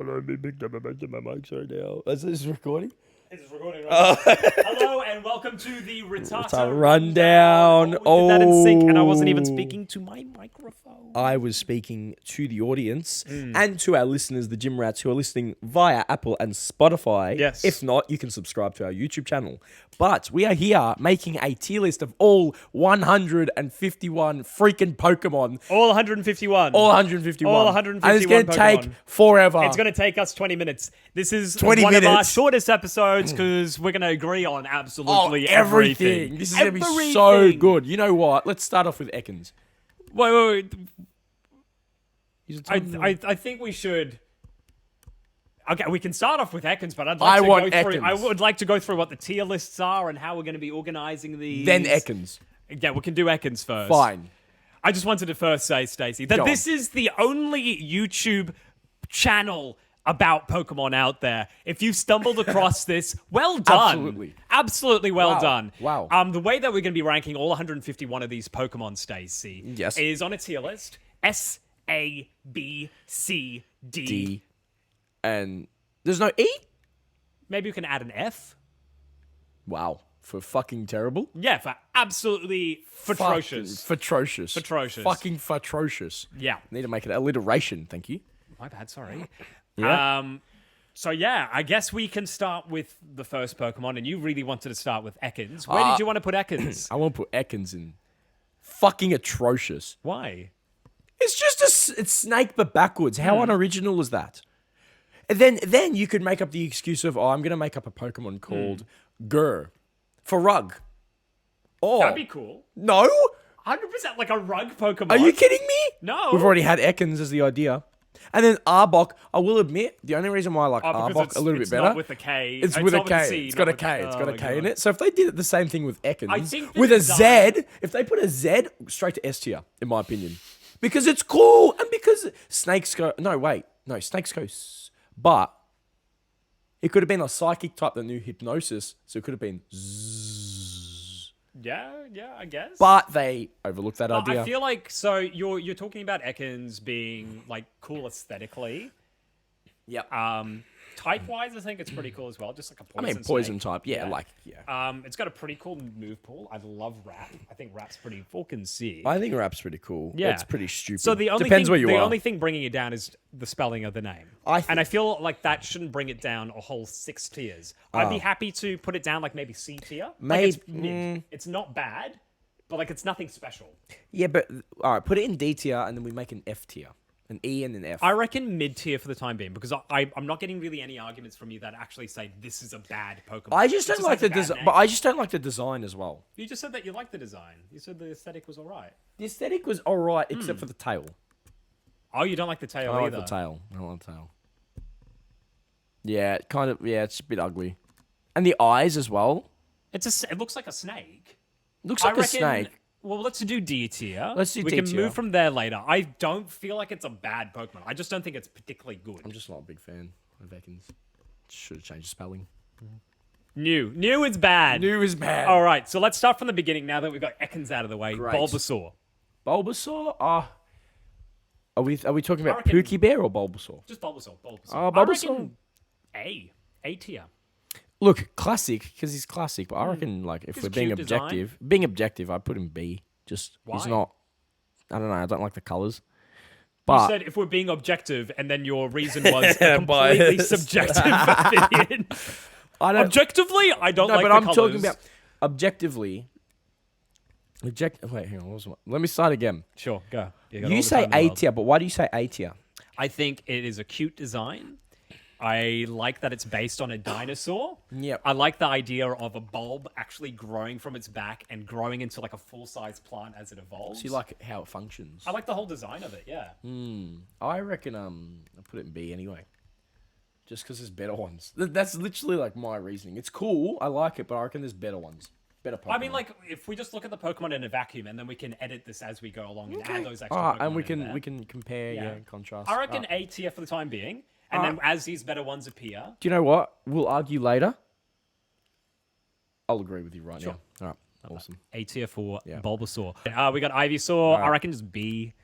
Hello, me big my mic's right now. Is this recording? It's recording right now. Hello and welcome to the Ritata Rundown. Oh, we did that in sync and I wasn't even speaking to my microphone. I was speaking to the audience and to our listeners, the gym rats who are listening via Apple and Spotify. Yes. If not, you can subscribe to our YouTube channel. But we are here making a tier list of all 151 freaking Pokemon. All 151. All 151. All 151 And it's going to Pokemon. take forever. It's going to take us 20 minutes. This is 20 one of our minutes? shortest episodes because we're going to agree on absolutely everything. This is going to be so good. You know what? Let's start off with Ekans. Wait. He's a ton- I think we should... Okay, we can start off with Ekans, but I would like to go through what the tier lists are and how we're going to be organizing these. Then Ekans. Yeah, we can do Ekans first. Fine. I just wanted to first say, Stacey, that Go this is the only YouTube channel about Pokemon out there. If you stumbled across this, well done. Absolutely. Absolutely well Wow. done. Wow. The way that we're going to be ranking all 151 of these Pokemon, Stacey, Yes. is on a tier list. S, A, B, C, D. D. And there's no E? Maybe you can add an F. Wow. For fucking terrible? Yeah, for absolutely atrocious. Atrocious. Atrocious. Fucking atrocious. Yeah. Need to make it alliteration, thank you. My bad, sorry. Yeah. So yeah, I guess we can start with the first Pokemon, and you really wanted to start with Ekans. Where did you want to put Ekans? I want to put Ekans in. Fucking atrocious. Why? It's just it's Snake but backwards. How unoriginal is that? And then you could make up the excuse of, I'm going to make up a Pokemon called Gur for rug. Oh. That'd be cool. No? 100% like a rug Pokemon. Are you kidding me? No. We've already had Ekans as the idea. And then Arbok, I will admit, the only reason why I like because Arbok a little bit it's better. not with a K. It's with a not K. C, It's not got a with K. It's got a oh, K in God. it. So if they did the same thing with I Ekans, think the with a design- Z, if they put a Z, straight to S tier, in my opinion. Because it's cool and because snakes go... No, wait. No, snakes go... But it could have been a psychic type that knew hypnosis, so it could have been zzz. Yeah, I guess. But they overlooked that idea. I feel like, so you're talking about Ekans being like cool aesthetically. Yep. Type-wise, I think it's pretty cool as well. Just like a I poison mean, poison snake. type. Yeah, yeah. It's got a pretty cool move pool. I love Rap. I think Rap's pretty fucking sick. I think Rap's pretty cool. Yeah. It's pretty stupid. So the only Depends thing, where you the are. only thing bringing it down is the spelling of the name. And I feel like that shouldn't bring it down a whole 6 tiers. I'd be happy to put it down like maybe C tier. Like it's mid. It's not bad, but like it's nothing special. Yeah, but all right, put it in D tier and then we make an F tier. An E and an F. I reckon mid tier for the time being because I'm not getting really any arguments from you that actually say this is a bad Pokemon. I just It's don't like the a bad design, name. but I just don't like the design as well. You just said that you liked the design. You said the aesthetic was alright. The aesthetic was alright except for the tail. Oh, you don't like the tail I don't either. like the tail. I don't like the tail. Yeah, it's a bit ugly. And the eyes as well. It looks like a snake. Looks like a snake. Well, let's do D tier. Let's do We D can tier. move from there later. I don't feel like it's a bad Pokemon. I just don't think it's particularly good. I'm just not a big fan of Ekans. Should have changed the spelling. New is bad. New is bad. All right, so let's start from the beginning now that we've got Ekans out of the way. Great. Bulbasaur. Bulbasaur? Are we talking about reckon- Pookie Bear or Bulbasaur? Just Bulbasaur. Oh, I Bulbasaur. reckon A tier. Look, classic, because he's classic, but I reckon, like, if He's we're being cute design. objective, I'd put him B. Just, he's Why? not, I don't know, I don't like the colours. You But, said if we're being objective, and then your reason was a completely Biased. subjective opinion. I don't, Objectively, I don't no, like but the I'm colours. talking about, objectively, wait, hang on, let me start again. Sure, go. got all You the say time in the A world. tier, but why do you say A tier? I think it is a cute design. I like that it's based on a dinosaur. Yep. I like the idea of a bulb actually growing from its back and growing into like a full-size plant as it evolves. So you like how it functions? I like the whole design of it, yeah. I reckon, I'll put it in B anyway. Just because there's better ones. That's literally, like, my reasoning. It's cool, I like it, but I reckon there's better ones. Better Pokemon. I mean, like, if we just look at the Pokemon in a vacuum and then we can edit this as we go along and add those extra Alright, Pokemon and we in can there. compare, yeah, contrast. I reckon A tier for the time being. And then as these better ones appear... Do you know what? We'll argue later. I'll agree with you right Sure. now. All right, awesome. A tier for Bulbasaur. We got Ivysaur. I reckon just B.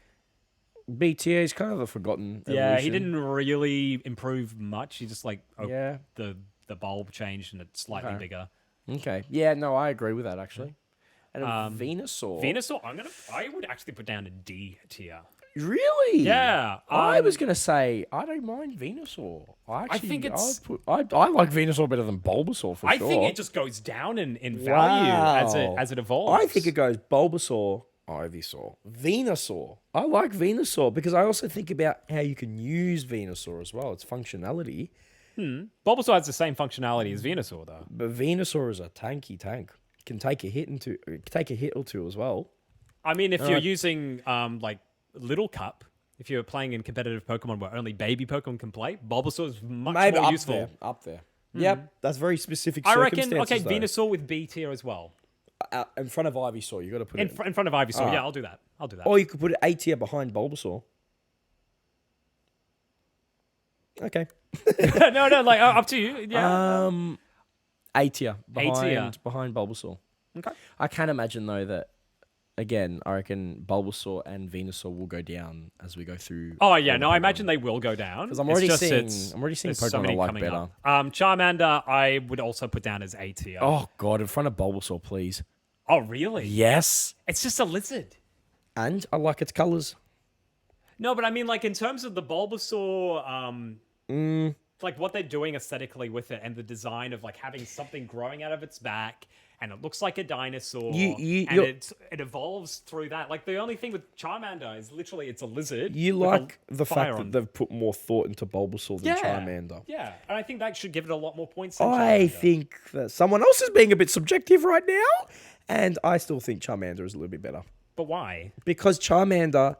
BTA is kind of a forgotten Yeah, evolution. he didn't really improve much. He just like Yeah. the bulb changed and it's slightly bigger. Okay. Yeah, no, I agree with that, actually. And a Venusaur. Venusaur, I would actually put down a D tier. Really? Yeah, I was going to say, I don't mind Venusaur. I think it's- I like Venusaur better than Bulbasaur, for I sure. think it just goes down in value as it evolves. I think it goes Bulbasaur, Ivysaur, Venusaur. I like Venusaur because I also think about how you can use Venusaur as well. Its functionality. Bulbasaur has the same functionality as Venusaur, though. But Venusaur is a tanky tank. Can take a hit or two as well. I mean, if you're using like Little Cup, if you're playing in competitive Pokemon where only baby Pokemon can play, Bulbasaur is much Maybe more up useful. there. Up there. Yep, that's very specific I reckon. circumstances. Okay, though. Venusaur with B tier as well. In front of Ivysaur, you got to put it. In front of Ivysaur. Yeah, I'll do that. Or you could put it A tier behind Bulbasaur. Okay. no, like up to you. Yeah. A tier behind tier. Bulbasaur. Okay. I can imagine though that again, I reckon Bulbasaur and Venusaur will go down as we go through. Oh yeah, no, I imagine they will go down. Because I'm already seeing there's Pokemon so many I like coming better. up. Charmander, I would also put down as A tier. Oh god, in front of Bulbasaur, please. Oh really? Yes. It's just a lizard. And I like its colours. No, but I mean, like in terms of the Bulbasaur, like what they're doing aesthetically with it, and the design of like having something growing out of its back, and it looks like a dinosaur, and it evolves through that. Like the only thing with Charmander is literally it's a lizard. You with like a the fire fact on. that they've put more thought into Bulbasaur than Charmander. Yeah, and I think that should give it a lot more points than I Charmander. think that someone else is being a bit subjective right now, and I still think Charmander is a little bit better. But why? Because Charmander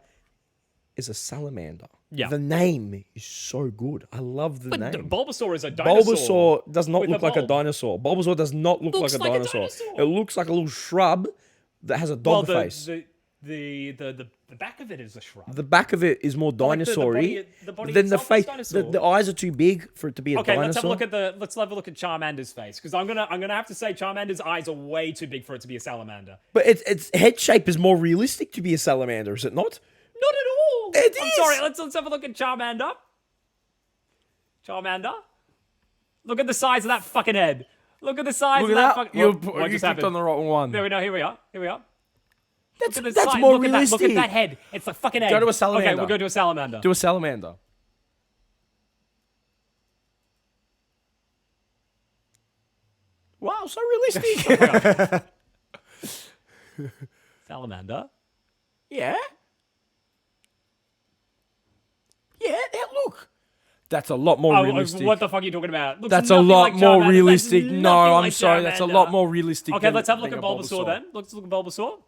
is a salamander. Yeah. The name is so good. I love the name. Bulbasaur is a dinosaur. Bulbasaur does not with look a like a bulb. dinosaur. Bulbasaur does not look like a dinosaur. It looks like a little shrub that has a dog face. The back of it is a shrub. The back of it is more like dinosaur-y. the body Then the itself is face, dinosaur. the eyes are too big for it to be a Okay, dinosaur. let's have a look at Charmander's face, because I'm gonna have to say Charmander's eyes are way too big for it to be a salamander. But its head shape is more realistic to be a salamander, is it not? Not at all. I'm is. sorry. Let's have a look at Charmander. Charmander. Look at the size of that fucking head. Look at the size Look of at that. that. You What just clicked happened? on the wrong one. There we go. Here we are. That's Look at the size. more Look at that. realistic. Look at that head. It's the fucking head. Go to a salamander. Okay, we'll go to a salamander. Do a salamander. Wow, so realistic. Salamander. Yeah. Yeah, look. That's a lot more realistic. What the fuck are you talking about? Looks That's a nothing lot like more Charmander. realistic. That's No, nothing I'm like sorry. That's a Charmander. lot more realistic. Okay, than let's have a look being at Bulbasaur then. Let's look at Bulbasaur. All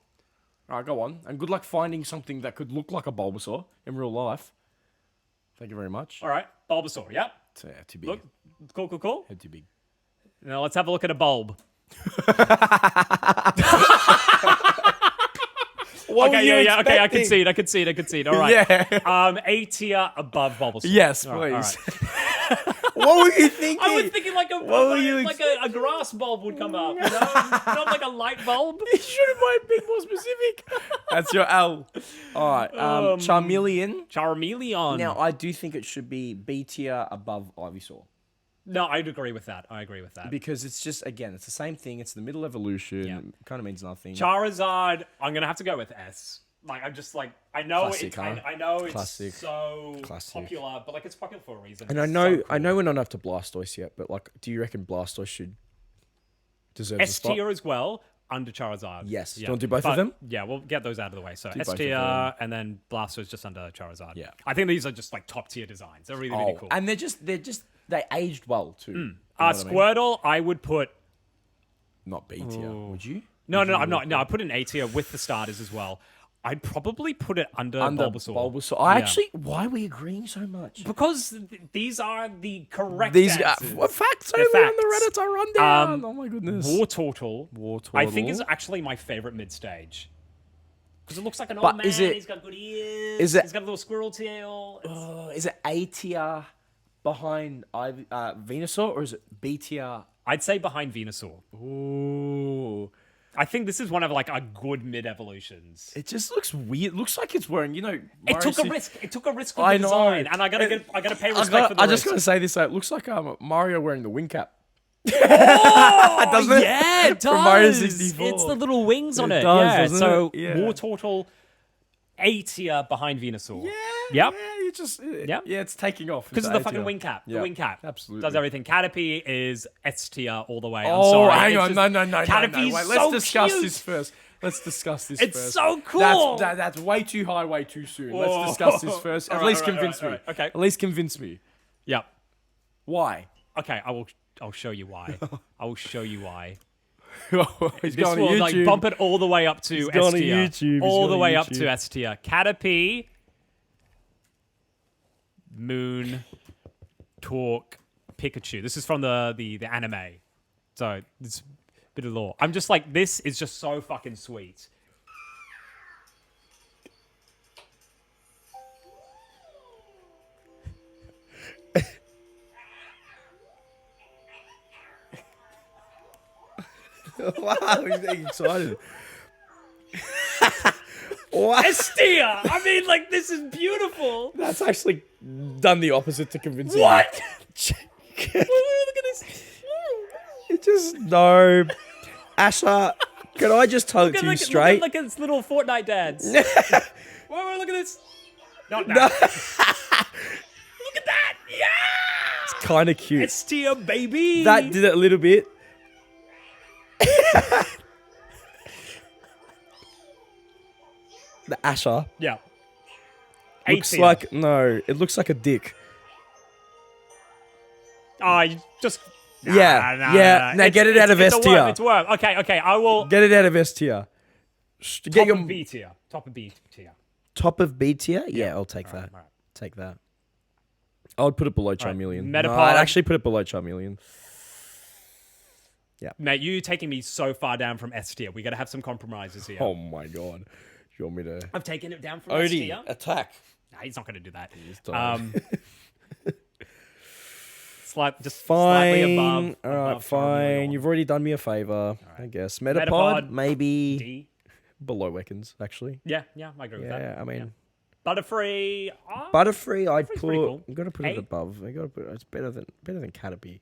right, go on. And good luck finding something that could look like a Bulbasaur in real life. Thank you very much. All right, Bulbasaur. Yep. Yeah, too big. Look, cool. Head too big. Now let's have a look at a bulb. What were you Okay, I expecting? can see it. All right. Yeah. A tier above Bulbasaur. Yes, All right, please. What were you thinking? I was thinking like a grass bulb would come up, you know? Not like a light bulb. You should have been more specific. That's your L. All right. Charmeleon. Charmeleon. Now, I do think it should be B tier above Ivysaur. No, I'd agree with that. Because it's just, again, it's the same thing. It's the middle evolution. Yeah. Kind of means nothing. Charizard, I'm gonna have to go with S. Like I'm just like I know Classic, huh? I know Classic. it's so Classic. popular, but like it's popular for a reason. And It's I so cool. know we're not up to Blastoise yet, but like, do you reckon Blastoise should deserve S the spot? tier as well under Charizard. Yes. Do you want to do both of them? Yeah, we'll get those out of the way. So Do S both of tier them. and then Blastoise just under Charizard. Yeah. I think these are just like top tier designs. They're really cool. And they aged well too. You know what I mean? Squirtle, I would put. Not B tier, would you? No, I'm not. No, I put an A tier with the starters as well. I'd probably put it under Bulbasaur. Why are we agreeing so much? Because these are the correct These answers. facts They're over on the facts. Reddit are rundown. Oh my goodness. Wartortle, Wartortle. I think is actually my favorite mid-stage. Because it looks like an But old man, is it- he's got good ears, is it- he's got a little squirrel tail. It's- Is it A tier behind Venusaur or is it B tier? I'd say behind Venusaur. Ooh. I think this is one of like a good mid-evolutions. It just looks weird. It looks like it's wearing, It took a risk. It took a risk with I the know. design, and I gotta pay respect for the I risk. just gotta say this. It looks like Mario wearing the wing cap. Oh, Doesn't it? yeah, it From Mario does. 64. It's the little wings on it. does, Yeah. doesn't So it? Yeah. War Turtle, A tier behind Venusaur. Yeah. Yep. Yeah. You just. Yeah. It's taking off Because of the fucking wing cap. The Yeah, wing cap. absolutely. Does everything. Caterpie is S tier all the way. I'm Oh, sorry. hang It's on. just- No. Caterpie's Wait, so let's discuss cute. this first. Let's discuss this It's first. so cool. That's way too high, way too soon. Whoa. Let's discuss this first. At All right, least all right, convince all me. right, all right. Okay. At least convince me. Yep. Why? Okay, I'll show you why. I will show you why. He's This going will to like YouTube. bump it all the way up to going S to tier. YouTube. He's All the going way to up to YouTube. S tier. Caterpie, Moon, Talk, Pikachu. This is from the anime. So it's a bit of lore. I'm just like, this is just so fucking sweet. Wow, he's getting excited. Wow. S tier! I mean, like, this is beautiful. That's actually done the opposite to convince me. What? Look at this. It just no. Asher, can I just tell it to you straight? Look at its little Fortnite dads. Whoa, look at this. Not that. Look at that. Yeah. It's kind of cute. S tier, baby. That did it a little bit. The Asher Yeah. looks A-tier. like it looks like a dick. Oh, you just. Yeah, Nah. Now get it out of S It's a tier. worm. It's a worm. Okay. I will. Get it out of S tier. Get Top your of B tier. Top of B tier. top of B tier. Yeah, I'll take that. all right. Take that. I would put it below Charmeleon. No, Metapod. I'd actually put it below Charmeleon. Mate, you taking me so far down from S tier. We got to have some compromises here. Oh my god. You want me to? I've taken it down from S Odie, tier. attack. Nah, he's not going to do that. Don't. Just slightly Fine. above. All right, above fine. Charmeleon. You've already done me a favor, I guess. Metapod, Metapod, maybe D. below Weapons, actually. Yeah, I agree with that. Yeah, I mean, Butterfree. Butterfree, I'd Butterfree's put. pretty cool. I'm gonna put A? it above. I gotta put. It's better than Caterpie.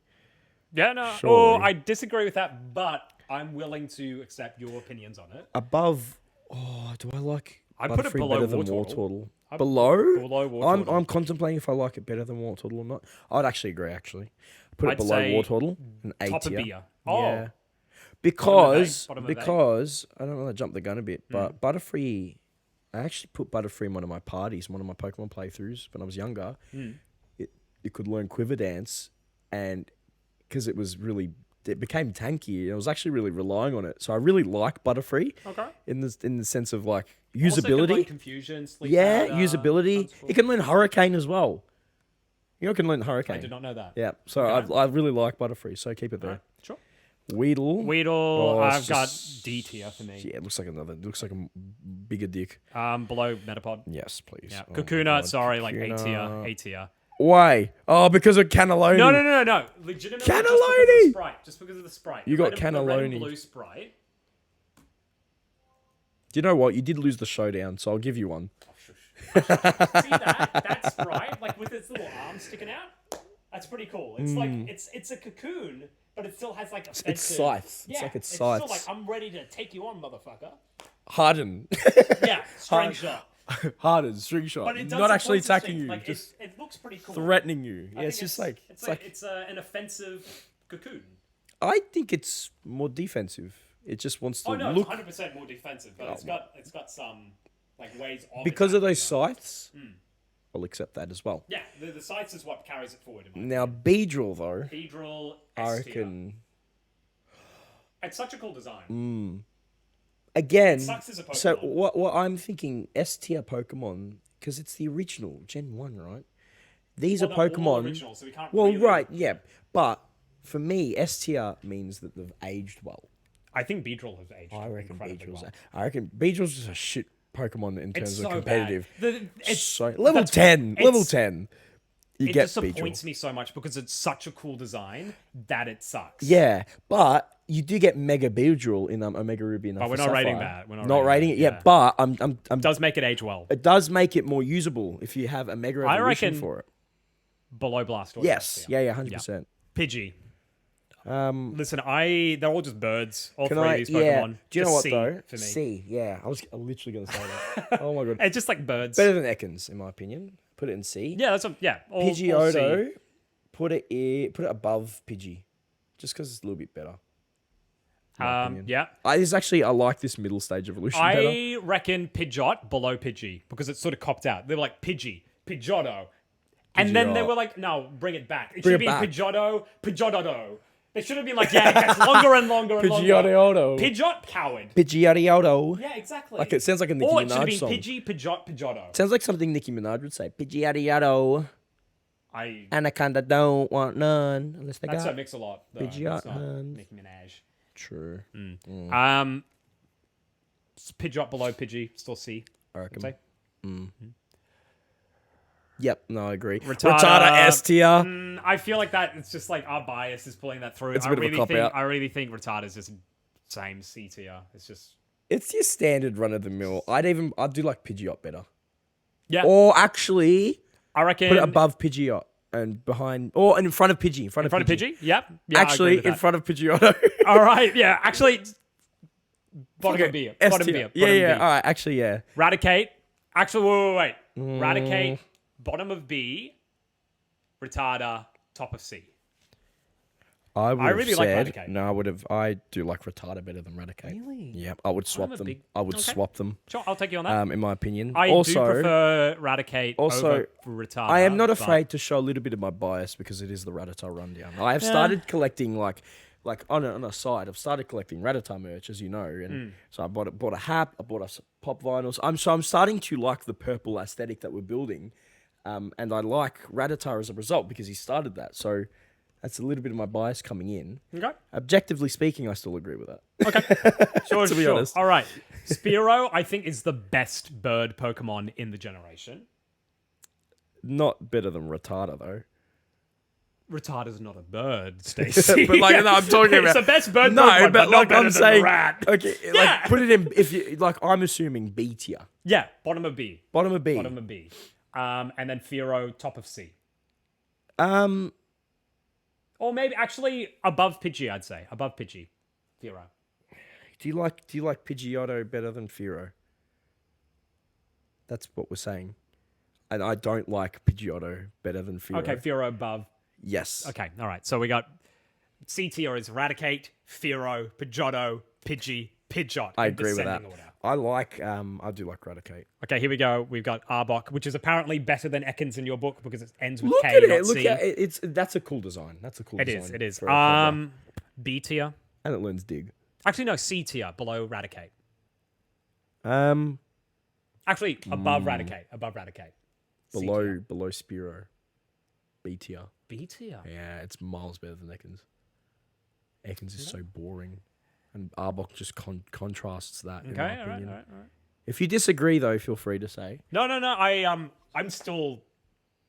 Yeah, no. Surely. Oh, I disagree with that, but I'm willing to accept your opinions on it. Above. Oh, do I like? I'd put it Butterfree below better than Wartortle. Wartortle. Below? Below Wartortle. I'm contemplating if I like it better than Wartortle or not. I'd actually agree. Actually, put it I'd below say Wartortle, an A top of tier. beer. Oh, Yeah. Because Bottom of A. I don't want to jump the gun a bit, but Butterfree, I actually put Butterfree in one of my parties, one of my Pokemon playthroughs when I was younger. It could learn Quiver Dance, and because it became tanky, and I was actually really relying on it. So I really like Butterfree. Okay. In the sense of like Also can learn usability. confusion, sleep Yeah, powder, usability. sounds cool. It can learn Hurricane as well. You know, it can learn Hurricane. I did not know that. Yeah, so Okay. I really like Butterfree, so keep it there. Alright, sure. Weedle. Weedle, it's I've got just- D tier for me. Yeah, it looks like a bigger dick. Below Metapod. Yes, please. Yeah. Oh my Kakuna, God, sorry, like A tier. Kakuna. A tier. Why? Oh, because of Cannelloni. No. Legitimately, Cannelloni! Just because of the sprite. You got The red and Cannelloni. blue sprite. Do you know what? You did lose the showdown, so I'll give you one. Oh, shush. See that sprite, like with its little arms sticking out? That's pretty cool. It's like it's a cocoon, but it still has like offensive. It's scythes. Yeah, It's like it's still scythes. like I'm ready to take you on, motherfucker. Harden. Yeah, string shot. Harden, string shot. But it does Not actually support attacking its you, thing. Like, just it looks pretty cool. threatening you. I Yeah, it's think just like it's an offensive cocoon. I think it's more defensive. It just wants to Oh no, look it's 100% more defensive, but it's got some like ways of because of those attacking. scythes. I'll accept that as well. Yeah, the sights is what carries it forward. In my Now Beedrill though, Beedrill, I S tier. reckon It's such a cool design. again. It sucks as a Pokemon. So what I'm thinking S tier Pokemon because it's the original Gen 1, right? These Well, are they're all Pokemon. original, so we can't Well, really- right, yeah, but for me, S tier means that they've aged well. I think Beedrill has aged. I reckon incredibly Beedrill's. well. I reckon Beedrill's just a shit Pokemon in terms It's of so competitive. bad. It's So level that's 10, what- level it's- 10. You It get disappoints Beedrill. me so much because it's such a cool design that it sucks. Yeah, but you do get Mega Beedrill in Omega Ruby and But we're Alpha not rating Sapphire. that. We're Not rating it. that, Yeah, but I'm does make it age well. it does make it more usable if you have a Mega Evolution reckon- for it. Below Blastoise. Yes. Yeah. Yeah, 100%. Pidgey. Listen, they're all just birds. All can three I? of these Yeah. Pokemon. Do you know Just what C though? For me. C. Yeah, I was literally going to say that. Oh my god. It's just like birds. Better than Ekans, in my opinion. Put it in C. Yeah, that's all C. Pidgeotto, put it above Pidgey, just because it's a little bit better. in my opinion. Yeah. I like this middle stage evolution better. I reckon Pidgeot below Pidgey because it's sort of copped out. They were like Pidgey, Pidgeotto. And then they Pidgeot. were like, no, bring it back. It Bring should it be back. Pidgeotto, Pidgeotto. They should have been like, yeah, it gets longer and longer and longer. Pidgeotto. Pidgeot, coward. Pidgeotto. Yeah, exactly. Like it sounds like a Nicki Or it should have Minaj been song. Pidgey, Pidgeot, Pidgeotto. Sounds like something Nicki Minaj would say. Pidgeotto. I. Anaconda don't want none unless they That's got. a mix a lot. Though. Pidgeot It's not hands. Nicki Minaj. True. Pidgeot below Pidgey, still C. I reckon. I'd say. Yep. No, I agree. Rattata, S tier. I feel like that. It's just like our bias is pulling that through. It's a bit of a cop-out. I really think Rattata's just same C tier. It's just It's your standard run of the mill. I do like Pidgeot better. yeah. Or actually, I reckon put it above Pidgeot and behind, or in front of Pidgey. In front in front of Pidgey. Yep. Yeah, Actually, in of front of Pidgeotto. All right. Yeah. Actually, bottom of B. S Bottom B. tier. Bottom Yeah. B. All right. Actually, yeah. Raticate. Actually, wait. Raticate. Bottom of B. Rattata. Top of C. I really like said, Raticate. No, I would have. I do like Rattata better than Raticate. Really? Yeah, I would swap a them. big- I would okay. swap them. Sure, I'll take you on that. In my opinion. I also, do prefer Raticate over Rattata. I am not but- afraid to show a little bit of my bias because it is the Rattata rundown. I have started collecting like on a side. I've started collecting Rattata merch, as you know, and so I bought a hat. I bought us pop vinyls. I'm starting to like the purple aesthetic that we're building, and I like Rattata as a result because he started that. So that's a little bit of my bias coming in. Okay. Objectively speaking, I still agree with that. Okay. Sure, To be sure. honest. All right. Spearow, I think, is the best bird Pokemon in the generation. Not better than Rattata though. Rattata's not a bird, Stacey. But like, no, I'm talking about It's the best bird no, Pokemon, but not like better I'm than saying, the rat. okay, Yeah. like put it in if you like. I'm assuming B tier, Yeah, bottom of B. bottom of B. Bottom of B. And then Fearow, top of C. Or maybe actually above Pidgey, I'd say. Above Pidgey. Fearow. Do you like Pidgeotto better than Fearow? That's what we're saying. And I don't like Pidgeotto better than Fearow. Okay, Fearow above. Yes. Okay, all right. So we got C tier is Raticate, Fearow, Pidgeotto, Pidgey, Pidgeot. I in agree with that. descending order. I do like Raticate. Okay, here we go. We've got Arbok, which is apparently better than Ekans in your book because it ends with Look K, at not it. Look C. at it. That's a cool design. That's a cool It design. is. It is. for a Cobra. B tier. And it learns dig. Actually, no, C tier below Raticate. Actually, above Raticate. Above Raticate. C tier. below Spearow. B tier. B tier. Yeah, it's miles better than Ekans. Ekans is so boring. And Arbok just contrasts that, in Okay, my all right, opinion. all right, all right. If you disagree, though, feel free to say. No.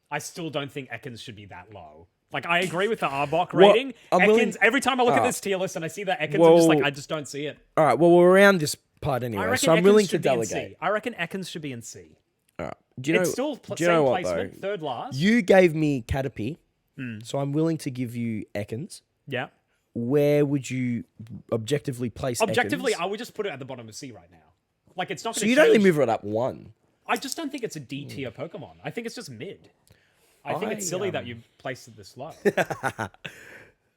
I still don't think Ekans should be that low. Like, I agree with the Arbok Well, rating. I'm Ekans, willing- every time I look at this tier list and I see that Ekans, I'm just like, I just don't see it. All right, well, we're around this part I anyway, reckon so I'm Ekans willing to should be in delegate. C. I reckon Ekans should be in C. All right. Do you know, It's still do you same know what, placement, though? third last. You gave me Caterpie, so I'm willing to give you Ekans. Yeah. Where would you objectively place Objectively, Ekans? I would just put it at the bottom of C right now. Like, it's not going So to you'd change. only move it up one. I just don't think it's a D tier Pokemon. I think it's just mid. I think it's silly that you placed it this low.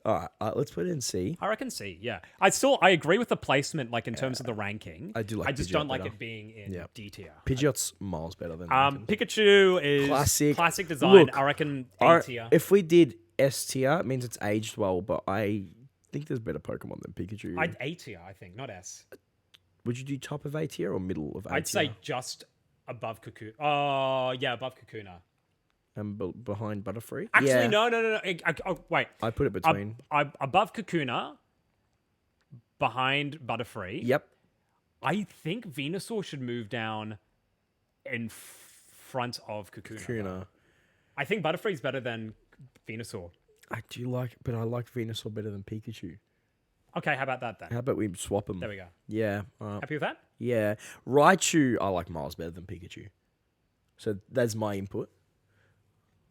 All right, let's put it in C. I reckon C, yeah. I agree with the placement, like in terms of the ranking. I do like I just Pidgeot don't like better. it being in Yeah. D tier. Pidgeot's miles better than Ekans. Pikachu is Classic. design. Look, I reckon A tier. If we did S tier, it means it's aged well, but I think there's better Pokemon than Pikachu. I'd A tier, I think, not S. Would you do top of A tier or middle of A tier? I'd say just above Kakuna. Oh, yeah, above Kakuna. And behind Butterfree? Actually, Yeah, no. Wait. I put it between. Above Kakuna, behind Butterfree. Yep. I think Venusaur should move down in front of Kakuna. Kuna. I think Butterfree's better than Venusaur. I do like, but I like Venusaur better than Pikachu. Okay, how about that then? How about we swap them? There we go. Yeah. All right. Happy with that? Yeah. Raichu, I like miles better than Pikachu. So that's my input.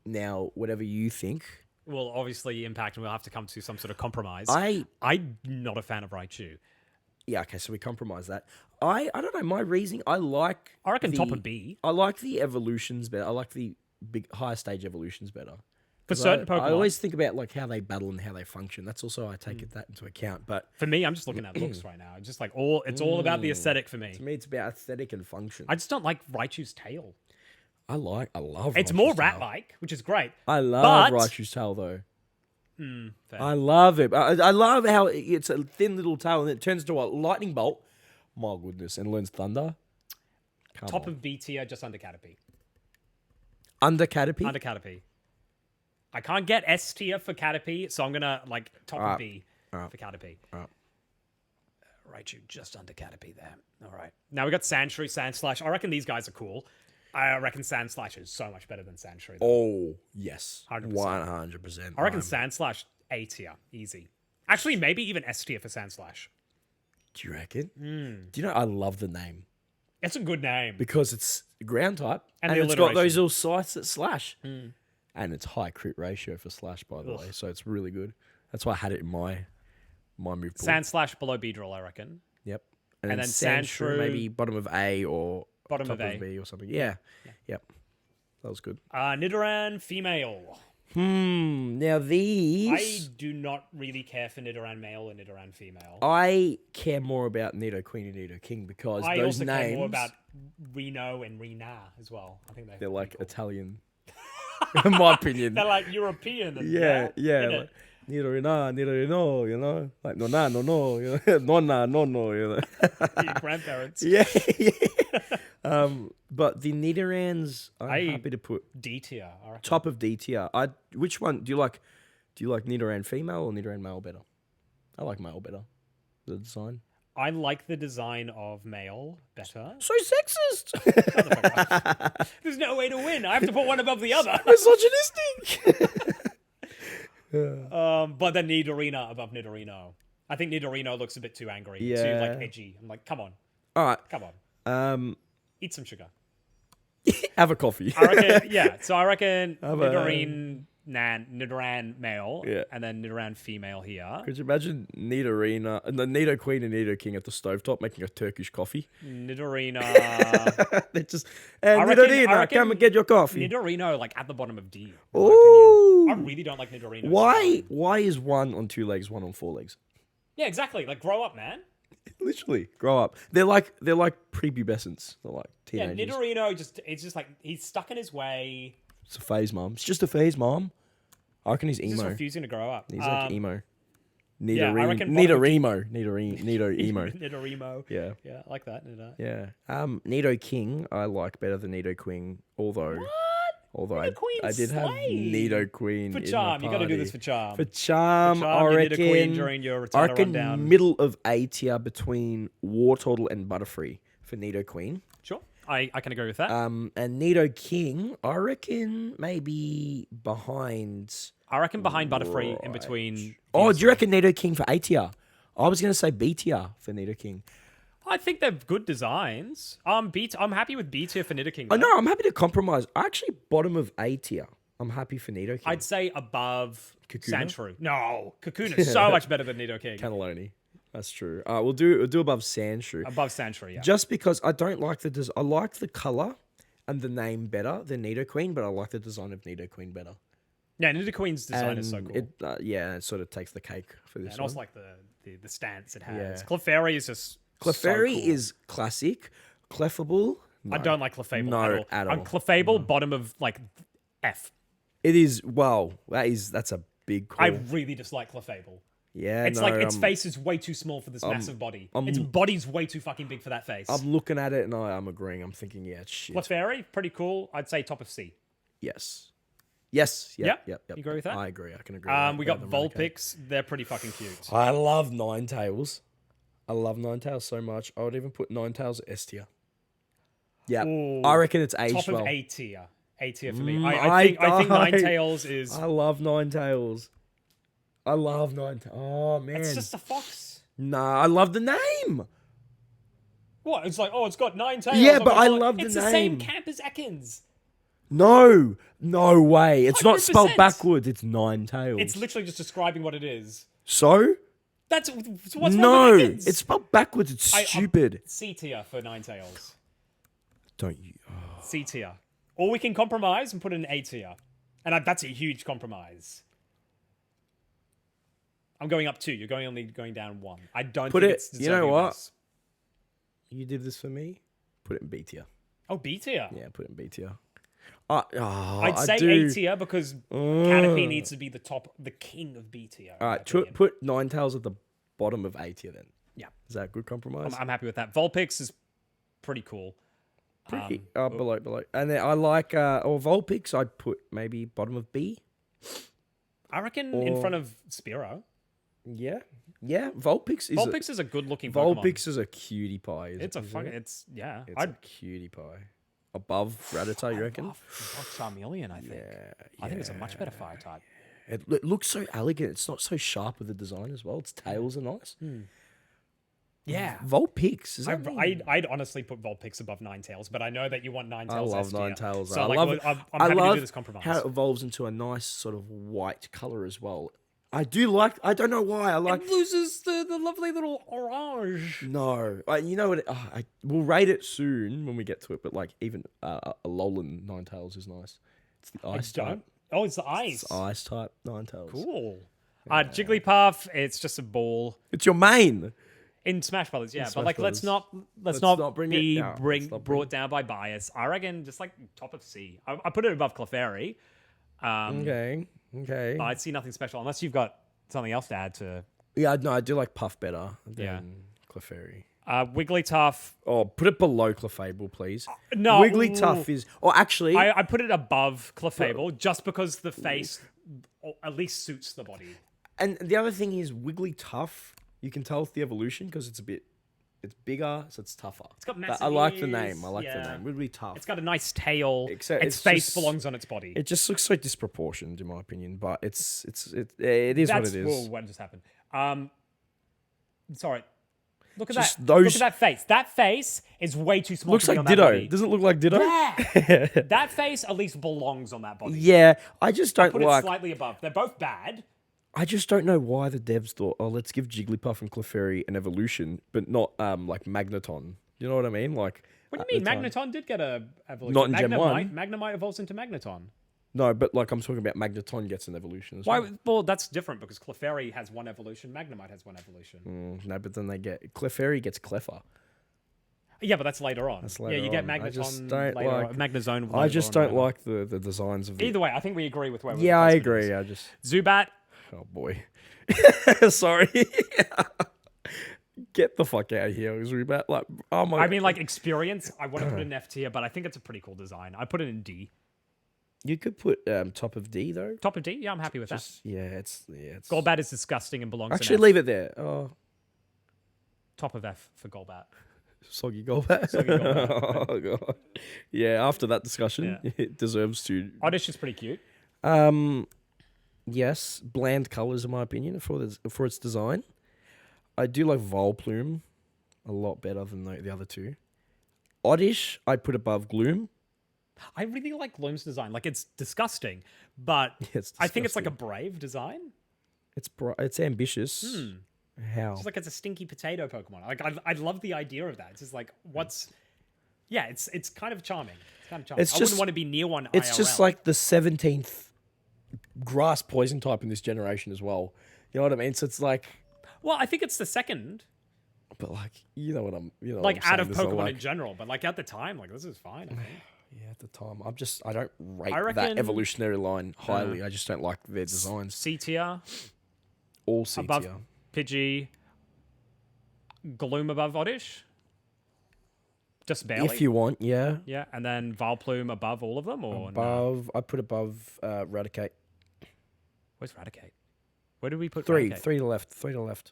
Now, whatever you think. Will obviously impact, and we'll have to come to some sort of compromise. I'm not a fan of Raichu. Yeah, okay, so we compromise that. I don't know, my reasoning, I reckon top of B. I like the evolutions better. I like the big higher stage evolutions better. For certain Pokemon. I always think about like how they battle and how they function. That's also I take that into account. But for me, I'm just looking at looks right now. It's just like it's all about the aesthetic for me. To me, it's about aesthetic and function. I just don't like Raichu's tail. I love. It's Raichu's more tail. rat-like, which is great. I love Raichu's tail though. Fair. I love it. I love how it's a thin little tail and it turns to a lightning bolt. My goodness, and learns thunder. Top of B tier, just under Caterpie. Under Caterpie? Under Caterpie. I can't get S tier for Caterpie, so I'm gonna like top of B for Caterpie. Raichu just under Caterpie there. All right. Now we got Sandshrew, Sandslash. I reckon these guys are cool. I reckon Sandslash is so much better than Sandshrew. Oh, yes. 100%. 100%. I reckon Sandslash A tier, easy. Actually, maybe even S tier for Sandslash. Do you reckon? Do you know, I love the name. It's a good name. Because it's ground type. And it's got those little sights that slash. And it's high crit ratio for slash, by the way. So it's really good. That's why I had it in my move pool. Sandslash below Beedrill, I reckon. Yep. And then Sandshrew, maybe bottom of A or bottom top of A. B or something. Yeah. Yep. That was good. Nidoran female. Now these... I do not really care for Nidoran male or Nidoran female. I care more about Nido Queen and Nido King because I those also names... care more about Reno and Rena as well. I think they're like Italian, in my opinion. They're like European. Yeah. Like, Nido Reno, you know? Like, no, you know? Nonna, no, you know? Your grandparents. Yeah. But the Nidorans, I'm happy to put D tier. I reckon. Top of D tier. Which one do you like? Do you like Nidoran female or Nidoran male better? I like male better. The design. I like the design of male better. So sexist. There's no way to win. I have to put one above the other. Misogynistic. But then Nidorina above Nidorino. I think Nidorino looks a bit too angry, too like edgy. I'm like, come on. All right. Come on. Eat some sugar. Have a coffee. I reckon, yeah. So I reckon Nidoran male, and then Nidoran female here. Could you imagine Nidorina and the Nido Queen and Nido King at the stovetop making a Turkish coffee? Nidorina. They just, Nidorina, come and get your coffee. Nidorino, like at the bottom of D. Ooh. I really don't like Nidorino. Why is one on 2 legs, one on 4 legs? Yeah, exactly. Like, grow up, man. Literally, grow up. They're like prepubescents. They're like teenagers. Yeah, Nidorino it's just like he's stuck in his way. It's a phase, mom. It's just a phase, mom. I reckon he's emo. He's just refusing to grow up. He's like emo. I reckon Nido emo. Nidorimo. Yeah. Yeah, I like that. Yeah. Nido King I like better than Nido Queen, although I did have Nido Queen for charm. You got to do this for charm. For charm, I reckon. Nido Queen during your return rundown. Middle of A tier between Wartortle and Butterfree for Nido Queen. Sure, I can agree with that. And Nido King, I reckon maybe behind. I reckon behind Butterfree in between. Oh, do you reckon Nido King for A tier? I was going to say B tier for Nido King. I think they're good designs. I'm happy with B tier for Nido King. I know, I'm happy to compromise. Actually, bottom of A tier. I'm happy for Nido King. I'd say above Kakuna? Sandshrew. No, Kakuna is so much better than Nido King. Cannelloni. That's true. We'll do above Sandshrew. Above Sandshrew, yeah. Just because I don't like the design. I like the color and the name better than Nido Queen, but I like the design of Nido Queen better. Yeah, Nido Queen's design is so cool. It sort of takes the cake for this and one. also like the stance it has. Yeah. Clefairy is just Clefairy so cool. is classic. Clefable, no. I don't like Clefable No, at all. at all. Clefable, bottom of like F. It is, well, that's a big call. I really dislike Clefable. Yeah, it's like its face is way too small for this massive body. Its body's way too fucking big for that face. I'm looking at it and I'm agreeing. I'm thinking, yeah, it's shit. Clefairy, pretty cool. I'd say top of C. Yes. Yep. You agree with that? I agree. I can agree. With that. We got Vulpix. They're pretty fucking cute. I love Ninetales. I love Ninetales so much. I would even put Ninetales at S tier. Yeah, I reckon it's aged top well. Top of A tier. A tier for me. I think Ninetales is. I love Ninetales. Oh man, It's just a fox. Nah, I love the name. What? It's like, oh, it's got 9 tails. Yeah, I'm but gonna I call it- love the It's the same name. camp as Ekans. No way. It's not spelled 100%. backwards. It's 9 tails. It's literally just describing what it is. So? That's what's wrong No, with Ekans? it's spelled backwards. It's stupid. C tier for 9 tails. Don't you? Oh. C tier. Or we can compromise and put in A tier. And that's a huge compromise. I'm going up 2. You're only going down 1. I don't Put think it. it's You know deserving of what? this. You did this for me. Put it in B tier. Oh, B tier. Yeah, put it in B tier. I'd say do. A tier because Canopy needs to be the king of B tier. All right, put Ninetales at the bottom of A tier then. Yeah. Is that a good compromise? I'm happy with that. Vulpix is pretty cool. Pretty, below. And then I like, or Vulpix, I'd put maybe bottom of B. I reckon in front of Spearow. Yeah. Vulpix Vulpix is a good looking Pokemon. Vulpix is a cutie pie. It's a fucking, It's yeah. a cutie pie. Above Rattata, you reckon? Above Charmeleon, I think. Yeah. I think it's a much better fire type. It looks so elegant. It's not so sharp with the design as well. Its tails are nice. Yeah. Vulpix. Is that I'd honestly put Vulpix above Ninetales, but I know that you want Ninetales. I love S tier. Ninetales. So I like, love it. I'm I happy to love do this compromise. how it evolves into a nice sort of white color as well. I do like. I don't know why. I like. It loses the lovely little orange. No, you know what? We'll rate it soon when we get to it. But like even a Alolan Ninetales is nice. It's the ice type. Oh, it's the ice. It's ice type Ninetales. Cool. Jigglypuff, it's just a ball. It's your main. In Smash Brothers, yeah, Smash but like Brothers. let's not bring be it down. Let's not brought down by bias. I reckon just like top of C. I put it above Clefairy. Okay. But I see nothing special unless you've got something else to add to. Yeah, no, I do like Puff better than Yeah. Clefairy. Wigglytuff. Oh, put it below Clefable, please. No, Wigglytuff is. Or actually, I put it above Clefable just because the face at least suits the body. and the other thing is Wigglytuff. You can tell it's the evolution because it's bigger, so it's tougher. It's got But massive I like the ears, name. I like the yeah. name. Wigglytuff. It's got a nice tail. Except its it's face just- belongs on its body. It just looks so disproportioned, in my opinion. But it is what it is. Whoa, what just happened? Sorry. Look at Just that. those- Look at that face. That face is way too small. Looks to be like on that Ditto. body. Doesn't it look like Ditto? Yeah. That face at least belongs on that body. Yeah, I just don't Put it like. slightly above. They're both bad. I just don't know why the devs thought, oh, let's give Jigglypuff and Clefairy an evolution, but not like Magneton. You know what I mean? Like. What at do you mean? the time. Magneton did get a evolution. Not in Gen 1. Magnemite evolves into Magneton. No, but like I'm talking about Magneton gets an evolution as Why? well. Well, that's different because Clefairy has one evolution. Magnemite has one evolution. No, but then Clefairy gets Cleffa. Yeah, but that's later on. That's later yeah, you get on. I Magneton just don't later like- on. Magnezone. I just later don't on. like the designs of the. Either way, I think we agree with where we're. Yeah, I agree. I just. Zubat. Oh boy. Sorry. Get the fuck out of here, Zubat. Like, oh my. I mean, like experience. I want to put it in F tier, but I think it's a pretty cool design. I put it in D. You could put top of D though. Top of D. Yeah, I'm happy with that. It's. Golbat is disgusting and belongs. Actually, in F. leave it there. Oh, Top of F for Golbat. soggy Golbat. Soggy Golbat. Oh god. Yeah. After that discussion, Yeah. it deserves to. Oddish is pretty cute. Yes, bland colors in my opinion for its design. I do like Volplume a lot better than the other two. Oddish, I'd put above Gloom. I really like Gloom's design. Like it's disgusting, but It's I think it's like a disgusting. brave design. It's ambitious. How? It's like it's a stinky potato Pokemon. Like I love the idea of that. It's just like yeah, it's kind of charming. It's kind of charming. It's I just- wouldn't want to be near one. It's IRL. just like the 17th grass poison type in this generation as well. You know what I mean? So it's like, well, I think it's the second, but like, you know what I'm, like what I'm out of saying. There's a, Pokemon like- in general. But like at the time, like this is fine. I think. Yeah, at the time, I don't rate I that reckon- evolutionary line highly. I just don't like their designs. C tier All C above tier. Pidgey, Gloom above Oddish, just barely. If you want, yeah. yeah, and then Volplume above all of them, or no? Above, I put above Raticate. Where's Raticate? Where did we put Three Raticate? to the left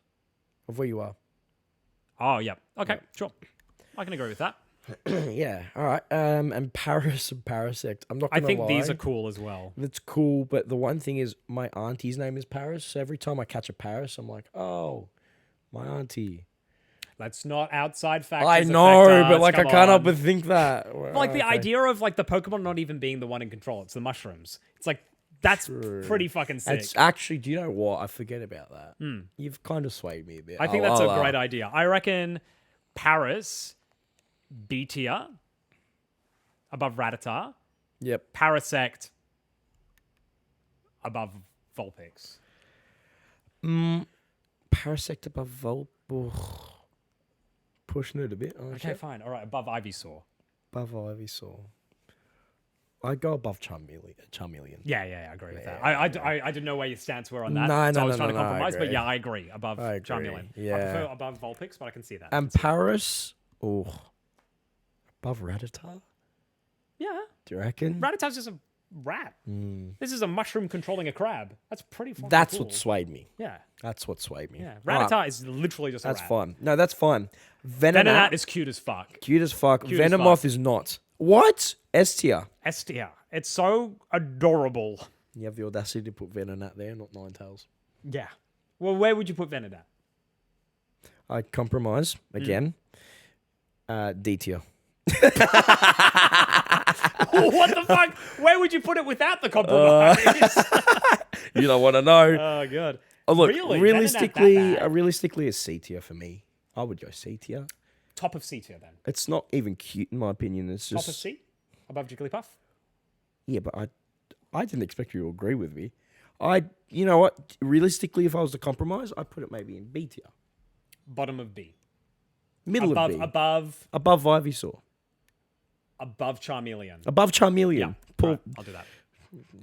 of where you are. Oh, yeah. Okay, sure. I can agree with that. Yeah, all right. And Paris and Parasect. I'm not I gonna think lie. these are cool as well. That's cool, but the one thing is my auntie's name is Paris, so every time I catch a Paris, I'm like, oh, My auntie. Let's not outside factors. I know, affect but us, like I come can't help on. but think that. Like the idea of like the Pokemon not even being the one in control. It's the mushrooms. It's like that's pretty fucking sick. It's actually, do you know what? I forget about that. You've kind of swayed me a bit. I think that's a great idea. I reckon Paris, B tier, above Rattata. Yep. Parasect, above Vulpix. Parasect above pushing it a bit. Okay, fine. All right, above Ivysaur. Above Ivysaur. I'd go above Charmeleon. Yeah, I agree with that. I didn't know where your stance were on that. No, so I no, was no, trying to no, I compromise, but agree. yeah, I agree. Above I agree, Charmeleon. yeah. I prefer above Vulpix, but I can see that. And Paris, above Rattata? Yeah. Do you reckon? Rattata's just a rat. This is a mushroom controlling a crab. That's pretty fucking That's cool. what swayed me. Yeah. That's what swayed me. Yeah. Right. Rattata is literally just a That's rat. fine. No, that's fine. Venonat is cute as fuck. Cute as fuck. Cute as Venomoth fuck. is not. What? S tier. S tier. It's so adorable. You have the audacity to put Venonat there, not Ninetales. Yeah. Well, where would you put Venonat? I compromise again. D tier. What the fuck? Where would you put it without the compromise? You don't want to know. Oh, God. Oh, look, Really? realistically, Venonat that bad? realistically, a C tier for me. I would go C tier. Top of C tier, then. It's not even cute in my opinion. It's Top of just C? Above Jigglypuff? yeah, but I didn't expect you to agree with me. You know what? Realistically, if I was to compromise, I'd put it maybe in B tier, Bottom of B. middle Above, of B, above Ivysaur, above Charmeleon. above Charmeleon. Yeah, Paul, right, I'll do that.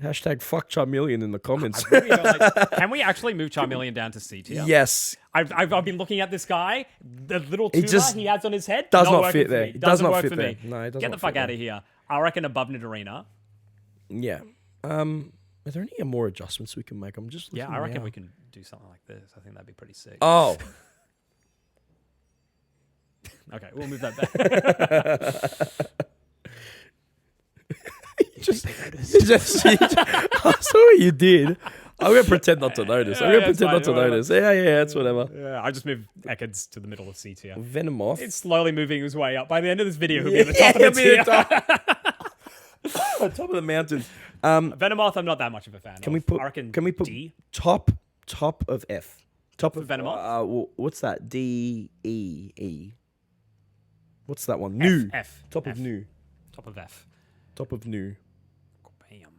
hashtag fuck Charmeleon in the comments. Really don't like- can we actually move Charmeleon down to C tier? Yes, I've been looking at this guy. The little tumor just he has on his head does not working fit for there. me. It does not work fit for there. me. No, it does Get not the fuck fit out of here. I reckon above Nidorina. yeah. Are there any more adjustments we can make? I'm just Yeah, looking I reckon now. we can do something like this. I think that'd be pretty sick. Oh, Okay, we'll move that back. I saw what you did. I'm gonna pretend not to notice. I'm gonna Yeah, it's pretend not to fine, whatever. notice. Yeah, it's whatever. Yeah, I just moved Ekans to the middle of C tier. Venomoth. It's slowly moving his way up. By the end of this video, he'll be at the top of the tier. On top of the mountain. Venomoth, I'm not that much of a fan Can we of. put? I reckon Can we put D? top of F? Top of Venomoth? what's that? D E E. What's that one? New. F. Top F. of new. Top of F. Top of new. Bam.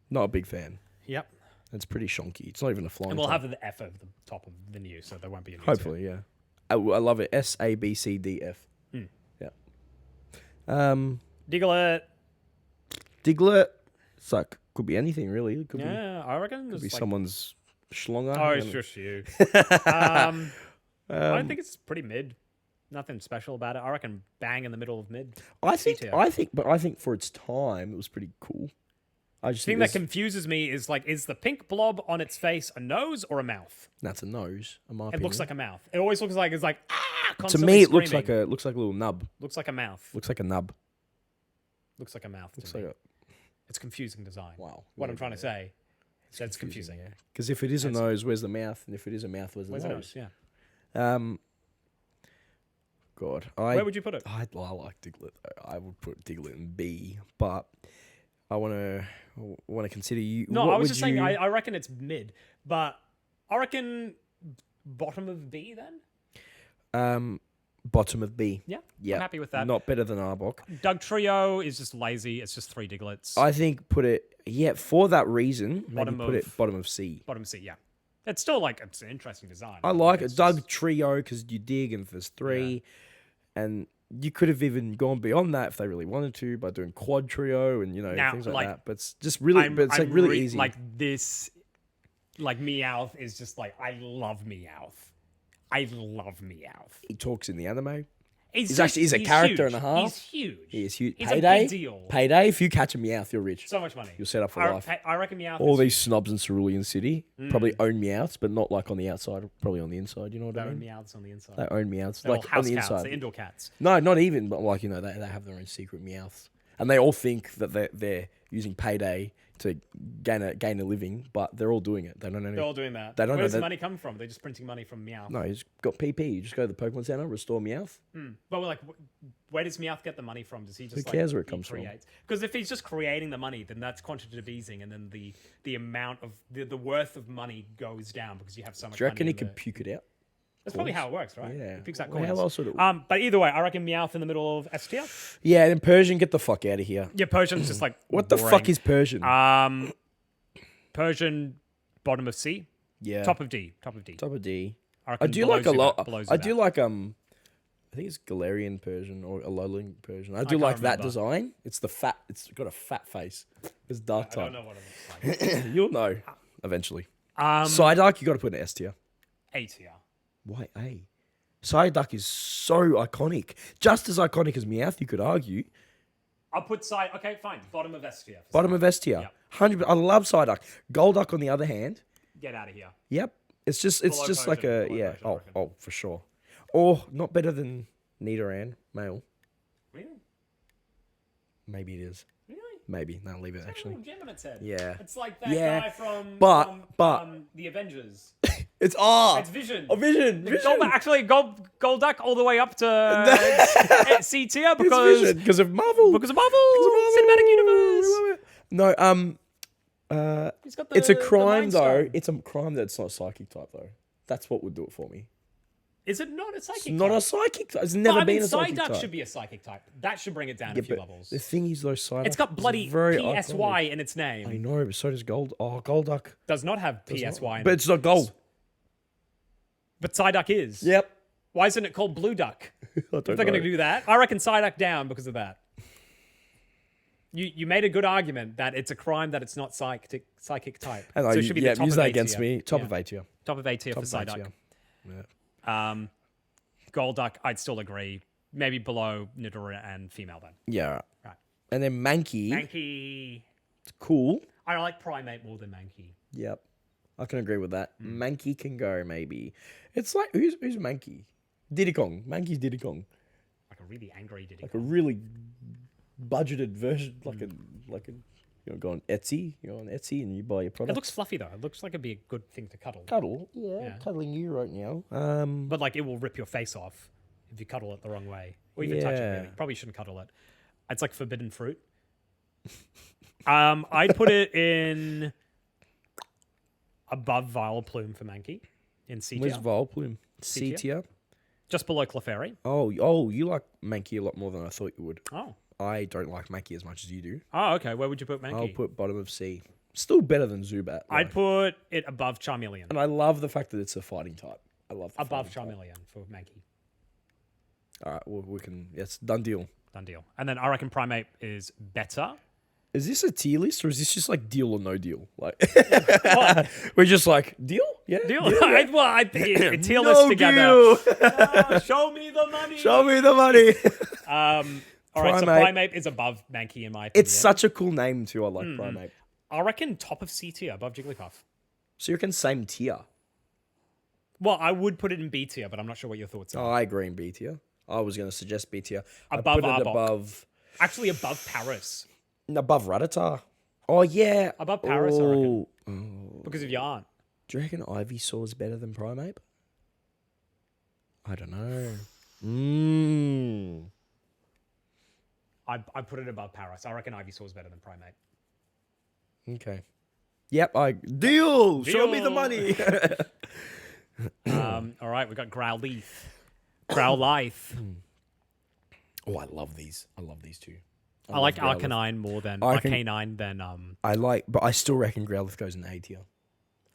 Not a big fan. Yep. It's pretty shonky. It's not even a flying. And we'll type. have the F over the top of the new, so there won't be a new. Hopefully, yeah. I love it. S A B C D F. Yeah. Diglett. Diglett. It's like could be anything really. It could Yeah, I reckon. be It's like, someone's schlonger. oh, it's just you. I think it's pretty mid. Nothing special about it. I reckon bang in the middle of mid. I C think, tier. I think for its time, it was pretty cool. I just The thing think that confuses me is like, is the pink blob on its face a nose or a mouth? that's a nose. In my It opinion. looks like a mouth. It always looks like it's like To constantly me, it looks screaming. like a little nub. Looks like a mouth. Looks like a nub. Looks like a mouth. Looks to me. like a It's confusing design. wow. What I'm trying to say. That's confusing. Because if it is a nose, where's the mouth? And if it is a mouth, where's the Where's the nose? nose? Yeah. God, Where would you put it? I like Diglett. I would put Diglett in B, but I want to consider you. No, what I was would just saying. you- I reckon it's mid, but I reckon bottom of B then. Bottom of B. Yeah, Yeah, I'm happy with that. Not better than Arbok. Doug Trio is just lazy. It's just 3 Diglets. I think put it for that reason. Maybe Bottom put of- it bottom of C. Bottom C, yeah. It's still like it's an interesting design. I like It's it. Doug just- Trio because you dig and there's 3, and you could have even gone beyond that if they really wanted to by doing quad trio and Now, things like, like, that. But it's just really, but it's like really easy. Like this, like Meowth is just like I love Meowth. I love Meowth. He talks in the anime. He's actually a character huge. and a half. He's huge. He is huge. He's Payday. a big deal. Payday. If you catch a Meowth, you're rich. So much money. You're set up for life. I reckon Meowth. All is these snobs in Cerulean City probably own Meowths, but not like on the outside. Probably on the inside. You know what They I own mean? Meowths on the inside. They own Meowths, They're all like on house the cats. inside. They're indoor cats. No, not even. But like they have their own secret Meowths, and they all think that they're using Payday to gain a living, but they're all doing it. They don't know. They're all doing that. They don't Where know does the that- money come from? They're just printing money from Meowth. No, he's got PP. You just go to the Pokemon Center, restore Meowth. But like, where does Meowth get the money from? Does he just cares where it comes from? Because if he's just creating the money, then that's quantitative easing, and then the amount of the worth of money goes down because you have so much. Do you reckon money he could puke it out? That's probably how it works, right? Yeah. He picks out Well, coins. how else would it? But either way, I reckon Meowth in the middle of S tier. Yeah, then Persian, get the fuck out of here. Yeah, Persian's just like What the boring. fuck is Persian? Persian bottom of C, yeah, top of D, top of D. top of D. I I reckon do below like a lot. Zubat, below I do Zubat. like I think it's Galarian Persian or Alolan Persian. I do can't like that remember. design. It's the fat. It's got a fat face. It's dark I don't type. know what it looks like. You'll know eventually. Um, Psyduck, you got to put in S tier. A tier. Why A? Psyduck is so iconic. Just as iconic as Meowth, you could argue. I'll put side. Okay, fine. Bottom of S tier. Bottom of S tier. Yep. 100. I love Psyduck. Golduck, on the other hand. Get out of here. Yep. It's just Below like Persian, a below yeah. Persian, I Oh, reckon. oh, for sure. Or not better than Nidoran, male. Really? Maybe it is. Really? Maybe. No, leave it It's got a actually. little gem in its head. Yeah. It's like that Yeah, guy from but- the Avengers. It's It's Vision. Oh, Vision. Actually, Golduck all the way up to C tier because Because of Marvel. Because of Marvel Cinematic Universe. No, He's got the, it's a the crime Mind though. Stone. It's a crime that's not psychic type though. That's what would do it for me. Is it not a psychic? It's not type? a psychic type. It's never been a psychic Psyduck type. should be a psychic type. That should bring it down Yeah, a few but levels. the thing is though, Psyduck It's got is bloody very PSY iconic. in its I name. know, but so does Golduck. Does not have PSY in But it. it's not gold. But Psyduck is. Yep. Why isn't it called Blue Duck? I If don't they're going to know. do that, I reckon Psyduck down because of that. You made a good argument that it's a crime that it's not psychic type. I know, So it should be yeah, the top use of that A against tier. me. Top Yeah. of A tier. Top of A tier for Top of A Psyduck. tier. Yeah. Golduck, I'd still agree. Maybe below Nidoran and female then. Yeah. Right. Right. And then Mankey. Mankey. Cool. I like Primate more than Mankey. Yep. I can agree with that. Mankey can go maybe. It's like who's Mankey? Diddy Kong. Mankey's Diddy Kong. Like a really angry Diddy. Like a really budgeted version, like a go on Etsy. You go on Etsy and you buy your It product. looks fluffy though. It looks like it'd be a good thing to cuddle. Cuddle. Yeah, Yeah. cuddling you right now. But like it will rip your face off if you cuddle it the wrong way. Or even touch it Yeah. really. Probably shouldn't cuddle it. It's like forbidden fruit. I'd put it in above Vileplume for Mankey in C Where's tier. Vileplume? C tier? tier. Just below Clefairy. Oh, you like Mankey a lot more than I thought you would. Oh. I don't like Mankey as much as you do. Oh, okay. Where would you put Mankey? I'll put bottom of C. Still better than Zubat. I'd though. put it above Charmeleon. And I love the fact that it's a fighting type. I love the Above fighting type. Charmeleon for Mankey. All right, well, we can. Yes, done deal. Done deal. And then I reckon Primate is better. Is this a tier list or is this just like deal or no deal? Like we're just like deal, yeah, Deal. yeah. Well, I tier No list together. deal. Oh, show me the money. Show me the money. All right, so Primate. Primate is above Mankey in my opinion. It's such a cool name too. I like Primate. I reckon top of C tier above Jigglypuff. So you reckon same tier? Well, I would put it in B tier, but I'm not sure what your thoughts Oh, are. I agree in B tier. I was going to suggest B tier. Above I put it Arbok. above Above Paris. Rattata. Oh yeah, Above Paris, I reckon. Oh. Because of your aunt. Do you reckon Ivysaur is better than Primeape? I don't know. I put it above Paris. I reckon Ivysaur is better than Primate. Okay. Yep. Deal. Show me the Deal. money. All right, we got Growlithe. Growlithe. Oh, I love these. I love these two. I like love Growlithe. Arcanine more than Arcan- Arcanine than but I still reckon Growlithe goes in A tier.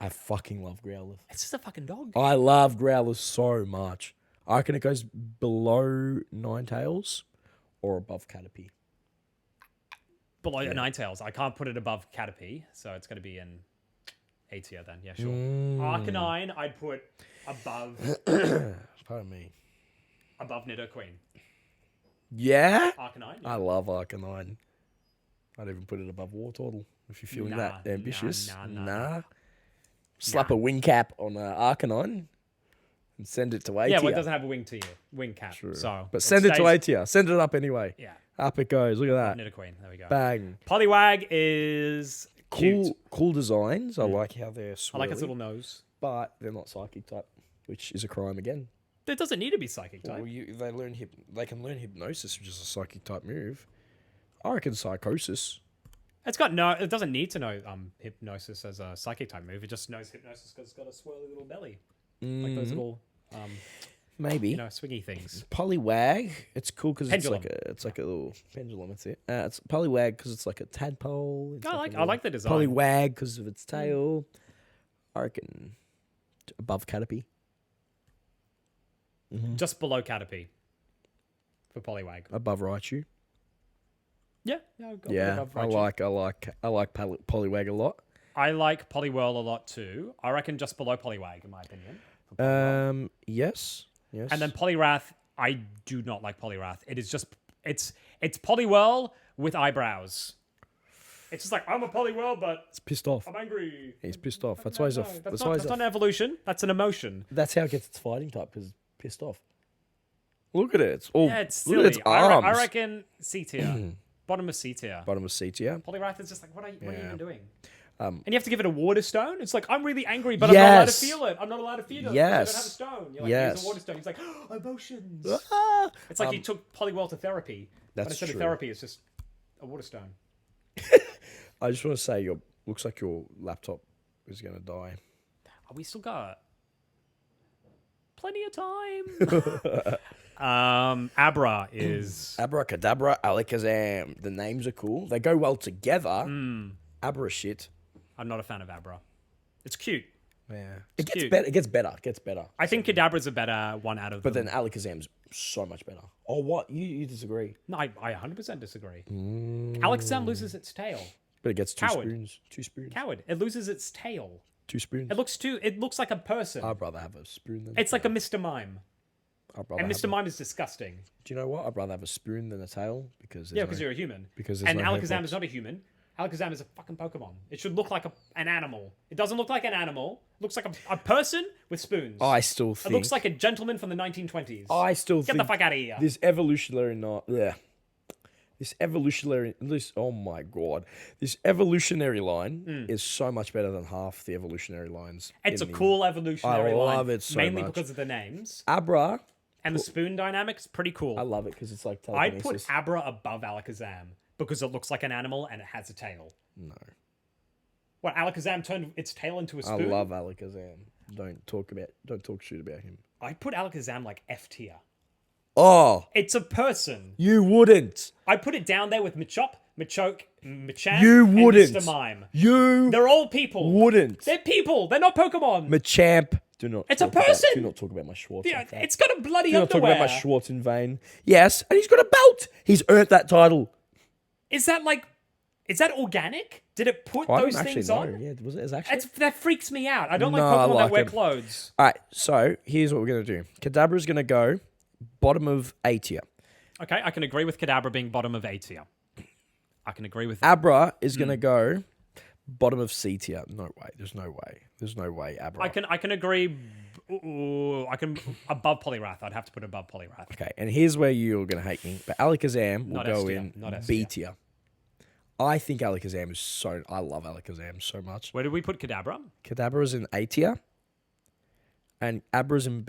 I fucking love Growlithe. it's just a fucking dog. I love Growlithe so much. I reckon it goes below Ninetales or above Caterpie. Below Ninetales. I can't put it above Caterpie, so it's going to be in A tier then. Yeah, sure. Arcanine, I'd put above Pardon me. Nidoqueen. Yeah? Arcanine. I love Arcanine. I'd even put it above Wartortle if you're feeling that Nah, ambitious. nah. Slap a wing cap on Arcanine and send it to A tier. Yeah, well, it doesn't have a wing cap. True. So, but send it to A stays- tier. Send it up anyway. Yeah, Up it goes. Look at that. Nidoqueen. There we go. Bang. Poliwag is Cute. Cool designs. I like how they're swirly, I like its little nose. but they're not psychic type, which is a crime again. It doesn't need to be psychic type. Well, they can learn hypnosis, which is a psychic type move. I reckon psychosis. It's got no. It doesn't need to know hypnosis as a psychic type move. It just knows hypnosis because it's got a swirly little belly, like those little Maybe swingy things. Poliwag. It's cool because it's Pendulum. like a little pendulum. That's it. It's Poliwag because it's like a tadpole. It's I like the design. Poliwag because of its tail. I reckon above Caterpie. Just below Caterpie for Poliwag. Above Raichu. Yeah, I'll go Yeah, above I Raichu. like Poliwag a lot. I like Poliwhirl a lot too. I reckon just below Poliwag, in my opinion. Yes. And then Poliwrath, I do not like Poliwrath. It is just it's Poliwhirl with eyebrows. It's just like I'm a Poliwhirl, but it's pissed off. I'm angry. He's pissed off. That's why he's That's not an evolution. That's an emotion. That's how it gets its fighting type because it's pissed off. Look at it. It's all. Yeah, it's look silly. at its arms. I reckon C tier. Bottom of C tier. Bottom of C tier. Poliwrath is just like, what are you even doing? And you have to give it a water stone. It's like, I'm really angry, but I'm Yes. not allowed to feel it. I'm not allowed to feel it. Yes. I don't have a stone. You're like, Yes. use a water stone. He's like, oh, emotions. Ah. It's like you took Poliwhirl to therapy. But That's instead true. of therapy, it's just a water stone. I just want to say, looks like your laptop is going to die. Oh, we still got plenty of time. Abra is... Abracadabra, Alakazam. The names are cool. They go well together. Abra shit. I'm not a fan of Abra. It's cute. Yeah. It gets cute. better. It gets better. I think Kadabra's a better one out of But them. then Alakazam's so much better. Oh, what? You disagree? No, I 100% disagree. Alakazam loses its tail. But it gets two Coward. spoons. 2 spoons. Coward. It loses its tail. 2 spoons. It looks like a person. I'd rather have a spoon than. It's like a Mr. Mime. I'd rather And have Mr. Mime is disgusting. Do you know what? I'd rather have a spoon than a tail because. Yeah, because you're a human. Because there's and no Alakazam hairbox. is not a human. Alakazam is a fucking Pokemon. It should look like an animal. It doesn't look like an animal. It looks like a person with spoons. I still think. It looks like a gentleman from the 1920s. I still Get think. the fuck out of here. This evolutionary not. Yeah. Oh my god. This evolutionary line is so much better than half the evolutionary lines. It's a cool evolutionary I line. love it so mainly much. because of the names. Abra. And the spoon dynamics, pretty cool. I love it because it's like I'd telekinesis. put Abra above Alakazam because it looks like an animal and it has a tail. No. What, Alakazam turned its tail into a I spoon? love Alakazam. Don't talk shit about him. I'd put Alakazam like F tier. Oh, It's a person. you wouldn't. I'd put it down there with Machop, Machoke, Machamp, You and wouldn't. Mr. Mime. You They're all people. wouldn't. They're people. They're not Pokemon. Machamp. Do not. It's a talk about- person! do not talk about my Schwartz. Yeah, like that. it's got a bloody Do not talk underwear. about my Schwartz in vain. Yes, and he's got a belt. He's earned that title. Is that organic? Did it put I those don't actually things know. on? Yeah, was it actually? That freaks me out. I don't like No, I Pokemon that like wear it. clothes. All right, so here's what we're gonna do. Kadabra's gonna go bottom of A tier. Okay, I can agree with Kadabra being bottom of A tier. I can agree with that. Abra is gonna go bottom of C tier. No way. There's no way. Abra. I can agree. I can above Poliwrath. I'd have to put above Poliwrath. Okay, and here's where you're gonna hate me. But Alakazam will Not go S tier, in not S B tier. tier. I think Alakazam is so. I love Alakazam so much. Where did we put Kadabra? Kadabra's in A tier, and Abra's in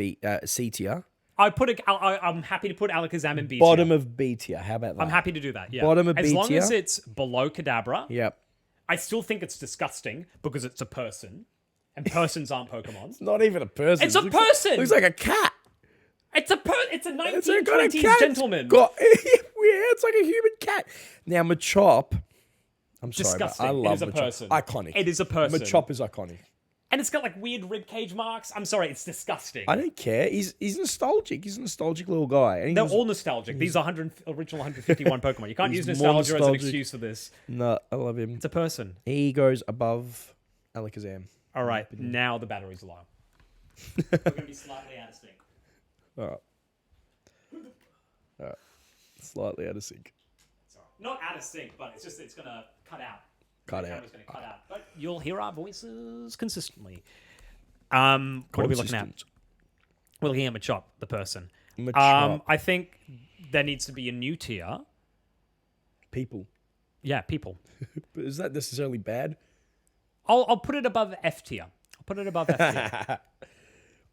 C tier. I'm happy to put Alakazam in B tier. Bottom of B tier. How about that? I'm happy to do that. Yeah. Bottom of as B long tier? as it's below Kadabra. Yep. I still think it's disgusting because it's a person, and persons aren't Pokemon. Not even a person. It's a person! Looks like a cat. It's a It's a 1920s cat. gentleman. It's like a human cat. Now Machop. I'm sorry, but Disgusting. I love It is a Machop. person. Iconic. It is a person. Machop is iconic. And it's got like weird ribcage marks. I'm sorry, it's disgusting. I don't care. He's nostalgic. He's a nostalgic little guy. And he They're was- all nostalgic. These are original 151 Pokemon. You can't He's use more nostalgia as an nostalgic. excuse for this. No, I love him. It's a person. He goes above Alakazam. All right, now the battery's low. We're going to be slightly out of sync. All right. Slightly out of sync. Not out of sync, but it's going to cut out. Cut The out. camera's going to cut out. But you'll hear our voices consistently. What are we looking at? Consistent. We're looking at Machop, the person. Machop. I think there needs to be a new tier. People. Yeah, people. But is that necessarily bad? I'll put it above F tier. I'll put it above F tier.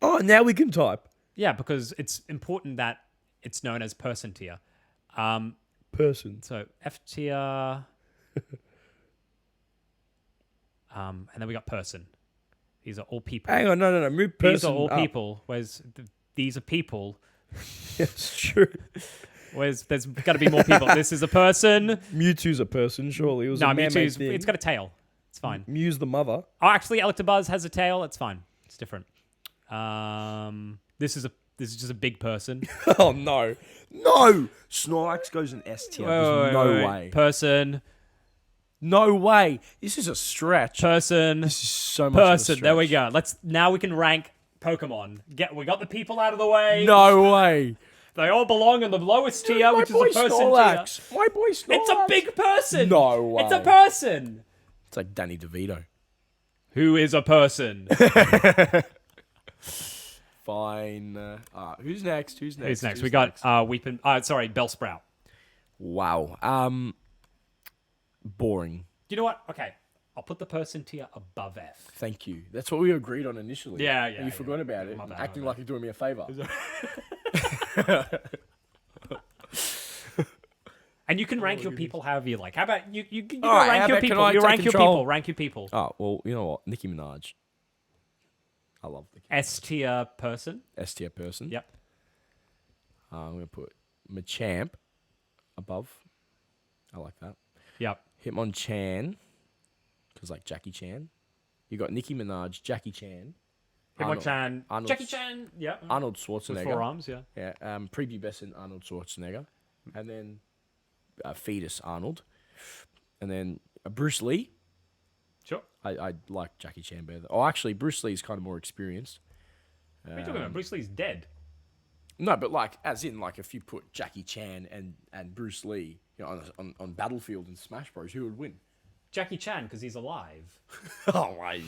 Oh, now we can type. Yeah, because it's important that it's known as person tier. Person. So F tier. And then we got person. These are all people. Hang on, no. Move person. These are all up. people. These are people. It's true. There's got to be more people. This is a person. Mewtwo's a person, surely. It was a man-made thing. It's got a tail. It's fine. Mew's the mother. Oh, actually, Electabuzz has a tail. It's fine. It's different. This is just a big person. Oh no. Snorlax goes in S tier. There's no way. Person. No way. This is a stretch. Person. This is so much of a Person. stretch. There we go. Now we can rank Pokemon. We got the people out of the way. No way. They all belong in the lowest tier, which is the person Snorlax. tier. My boy Snorlax. It's a big person. No way. It's a person. It's like Danny DeVito. Who is a person? Fine. Who's next? Who's next? We got Bellsprout. Wow. Boring. You know what? Okay. I'll put the person tier above F. Thank you. That's what we agreed on initially. Yeah. And you forgot about it. My bad, acting my like you're doing me a favor. And you can rank your people however you like. How about you All right, rank how your about- can people? I You take rank your control? people. Rank your people. Oh, well, you know what? Nicki Minaj. I love Nicki. S tier person. S tier person. Yep. I'm going to put Machamp above. I like that. Yep. Hitmonchan. Because like Jackie Chan. You got Nicki Minaj, Jackie Chan. Hitmonchan. Arnold- Jackie Chan. Yeah. Arnold With Schwarzenegger. 4 arms. Yeah. Yeah, prepubescent Arnold Schwarzenegger. And then fetus Arnold. And then Bruce Lee. Sure. I like Jackie Chan better. Oh, actually, Bruce Lee's kind of more experienced. What are you talking about? Bruce Lee's dead. No, but like, as in, like, if you put Jackie Chan and Bruce Lee, you know, on Battlefield and Smash Bros, who would win? Jackie Chan, because he's alive. Oh, my.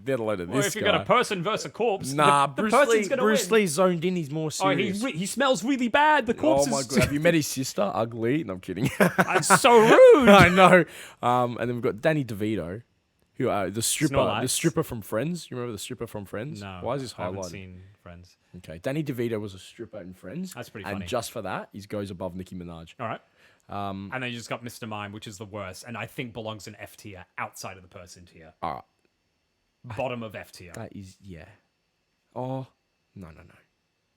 Better load of this Or if you got a person versus a corpse, Nah, the Bruce person's gonna Bruce win. Lee's zoned in. He's more Oh, serious. he smells really bad. The corpse Oh my is god! Have you met his sister? Ugly. No, I'm kidding. That's so rude. I know. And then we've got Danny DeVito, who the stripper, Snorlax. the stripper from Friends. You remember the stripper from Friends? No. Why is this I haven't highlighted? seen Friends. Okay, Danny DeVito was a stripper in Friends. That's pretty And funny. just for that, he goes above Nicki Minaj. All right. And then you just got Mr. Mime, which is the worst, and I think belongs in F tier, outside of the person tier. All right, Bottom of F tier. that is Oh, no.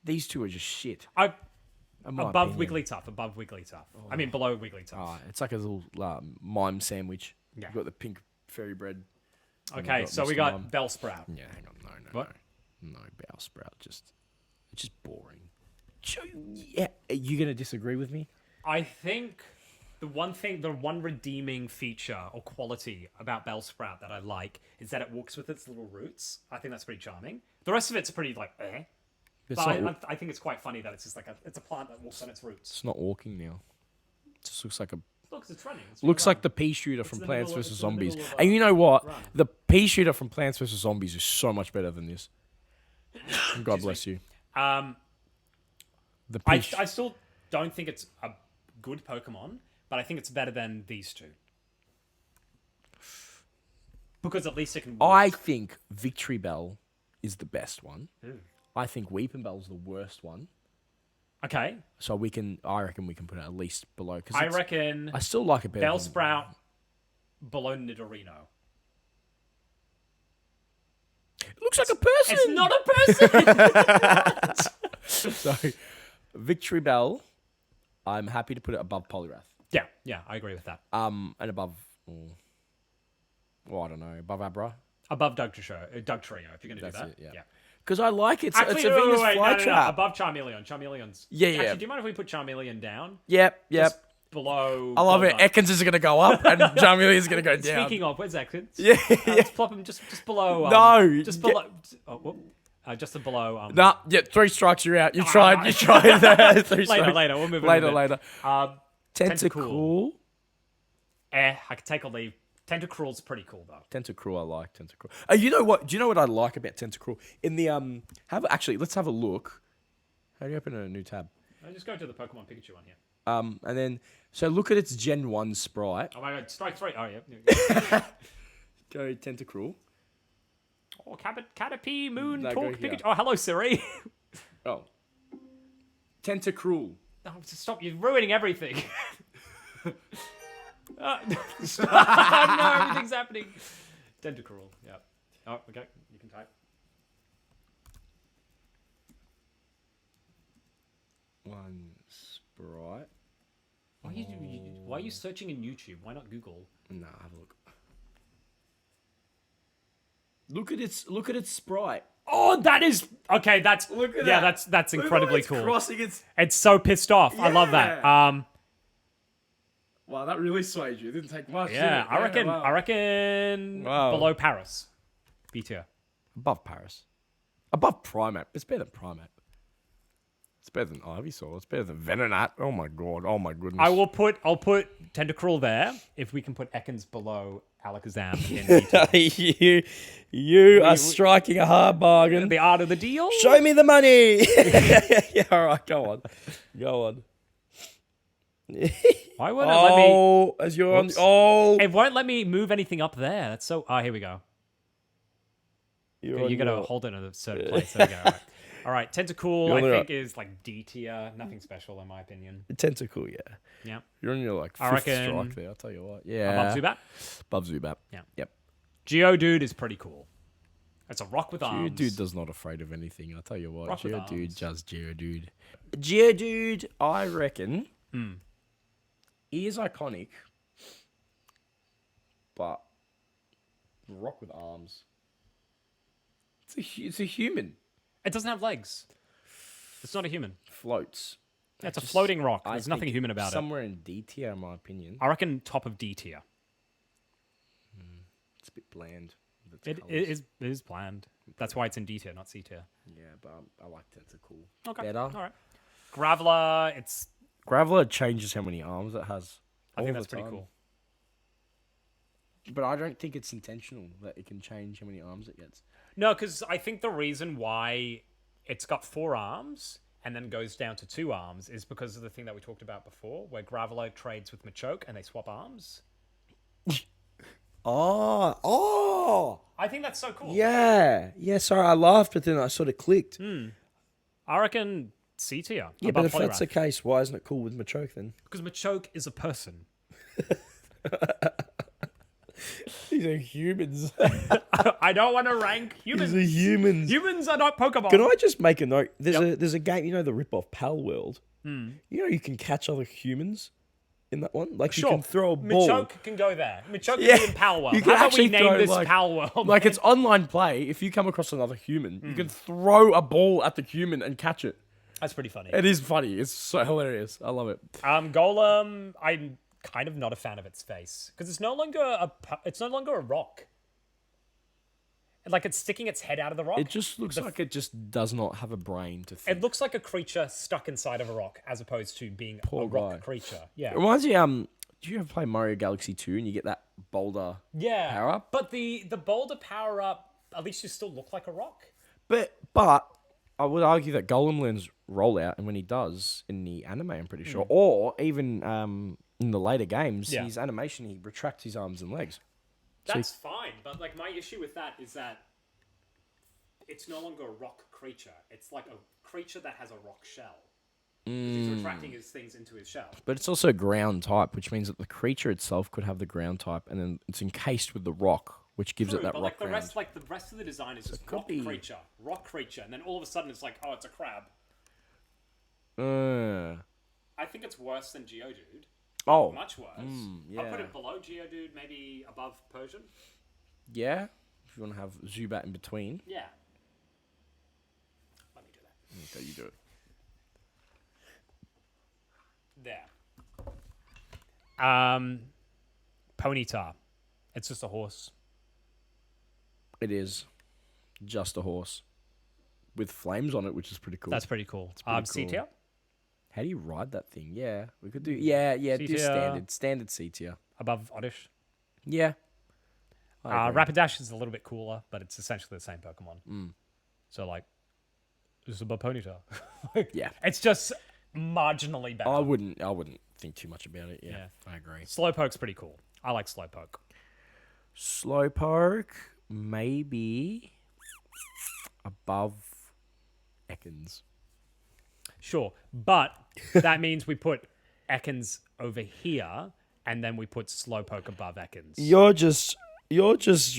These two are just shit. In my Above opinion. Wigglytuff. Above Wigglytuff. I mean, below Wigglytuff. It's like a little mime sandwich. Yeah. You've got the pink fairy bread. and Okay, we've got so we Mr. got Mime. Bellsprout. Yeah, hang on. What? No, Bowsprout. It's just boring. Yeah, are you gonna disagree with me? I think the one redeeming feature or quality about Bellsprout that I like is that it walks with its little roots. I think that's pretty charming. The rest of it's pretty like It's But not, I think it's quite funny that it's just like it's a plant that walks on its roots. it's not walking now. It just looks like a Look, it's running. It's looks running. like the pea shooter from in the Plants middle of- vs it's in the Zombies. middle of And you know what? run. The pea shooter from Plants vs Zombies is so much better than this. God bless you. The I pea still don't think it's a good Pokemon, but I think it's better than these two. Because at least it can walk. I think Victory Bell is the best one. I think Weeping Bell's the worst one. Okay. So I reckon we can put it at least below. Cause I reckon I still like it better. than- Bellsprout below Nidorino. It looks like a person. It's not a person! So, Victory Bell, I'm happy to put it above Poliwrath. yeah, I agree with that. And above, I don't know, above Abra. Above Doug Trio, if you're going to do That's that. it, yeah. Because I like it. Actually, It's a Venus wait, flytrap. Above Charmeleon. Charmeleon's... Yeah. Actually, do you mind if we put Charmeleon down? Yep. Just below... I love it. Golduck. Ekans is going to go up and Charmeleon is going to go down. Speaking of, where's Ekans? Yeah. Let's plop him just below... No, Just yeah. below... Oh, whoop. Just below... Nah, 3 strikes, you're out. You tried. You tried that. 3 strikes. Later. We'll move it. Later. Tentacool. Tentacool. I could take a leave. Tentacruel's pretty cool though. Tentacruel, I like Tentacruel. You know what? Do you know what I like about Tentacruel? In the let's have a look. How do you open a new tab? I just go to the Pokemon Pikachu one here. And then look at its Gen 1 sprite. Oh my god, strike 3. Oh yeah. Go Tentacruel. Oh, Caterpie, Moon, No, Talk, go here. Pikachu. Oh, hello, Siri. Oh. Tentacruel. Oh, stop, you're ruining everything. Stop. No, everything's happening. Tentacruel, yeah. Oh, okay, you can type. One Sprite. Why are you searching in YouTube? Why not Google? Nah, have a look. Look at its sprite. Oh, that is okay. That's Look at yeah. that. That's Look at incredibly it's cool. Crossing its. It's so pissed off. I love that. Yeah. Wow, that really swayed you. It didn't take much. Yeah, did it? I reckon. Wow. I reckon Wow. below Paris, B tier. Above Paris. Above Primate. It's better than Primate. It's better than Ivysaur. It's better than Venonat. Oh my god. Oh my goodness. I'll put Tentacruel there if we can put Ekans below Alakazam in B tier. you are striking a hard bargain. The art of the deal. Show me the money. Yeah, all right, go on. Go on. Why won't it let me? As you're on. Whoops. Oh, It won't let me move anything up there. That's so. Oh, here we go. you're You gotta hold it in a certain place. There we go. All right. Tentacruel, You're I on the think, is like D tier. Nothing special, in my opinion. Tentacle, yeah. Yeah. You're on your like I fifth reckon- strike there. I'll tell you what. Yeah. Above Zubat. Above Zubat. Yeah. Yep. Geodude is pretty cool. It's a rock with arms. Geodude does not afraid of anything. I'll tell you what. Rock with arms. Geodude just Geodude. Geodude, I reckon, he is iconic, but rock with arms. It's a human. It doesn't have legs. It's not a human. Floats. Yeah, it's a Just- floating rock. I There's nothing think human about it. Somewhere in D tier, in my opinion. I reckon top of D tier. It's a bit bland. with its It colours. is planned. That's why it's in D tier, not C tier. Yeah, but I like Tentacle Okay. better. All right. Graveler, it's. Graveler changes how many arms it has. I all think the that's pretty time. cool. But I don't think it's intentional that it can change how many arms it gets. No, because I think the reason why it's got 4 arms and then goes down to 2 arms is because of the thing that we talked about before, where Graveler trades with Machoke and they swap arms. Oh, I think that's so cool. yeah. Sorry, I laughed, but then I sort of clicked. I reckon C tier. Yeah, but if that's the case, why isn't it cool with Machoke then? Because Machoke is a person. These are humans. I don't want to rank humans. These are humans. Humans are not Pokemon. Can I just make a note? There's a game, you know, the rip-off Pal World. You know, you can catch other humans in that one. Like Sure. you can throw a ball. Machoke can go there. Machoke Yeah. can be in Pal World. You can How about we actually name throw, this like- Pal World? Like it's online play. If you come across another human, you can throw a ball at the human and catch it. That's pretty funny. It is funny. It's so hilarious. I love it. Golem, I'm kind of not a fan of its face because it's no longer a rock. Like it's sticking its head out of the rock. It just looks like it just does not have a brain to think. It looks like a creature stuck inside of a rock as opposed to being Poor a rock guy. creature. Yeah. It reminds me, do you ever play Mario Galaxy 2 and you get that boulder Yeah. power up? But the boulder power up, at least you still look like a rock. But I would argue that Golem learns rollout, and when he does in the anime, I'm pretty sure, or even in the later games, Yeah. his animation, he retracts his arms and legs. That's fine, but like my issue with that is that it's no longer a rock creature. It's like a creature that has a rock shell. He's retracting his things into his shell. But it's also ground type, which means that the creature itself could have the ground type, and then it's encased with the rock, which gives True, it that but rock the ground. rest of the design is just could rock be- creature, and then all of a sudden it's like, oh, it's a crab. I think it's worse than Geodude. Oh, Much worse. yeah. I'll put it below Geodude, maybe above Persian. yeah. If you want to have Zubat in between, Yeah. Let me do that. okay, you do it. There. Ponyta. It's just a horse. It is just a horse with flames on it, which is pretty cool. That's pretty cool. pretty C cool. tier? How do you ride that thing? Yeah, we could do. Yeah, do C-tier. standard C tier. Above Oddish. Yeah. I agree. Rapidash is a little bit cooler, but it's essentially the same Pokemon. So, like, this is above Ponyta. Yeah. It's just marginally better. I wouldn't think too much about it. Yeah, Yeah. I agree. Slowpoke's pretty cool. I like Slowpoke. Slowpoke, maybe above Ekans. Sure, but that means we put Ekans over here, and then we put Slowpoke above Ekans. You're just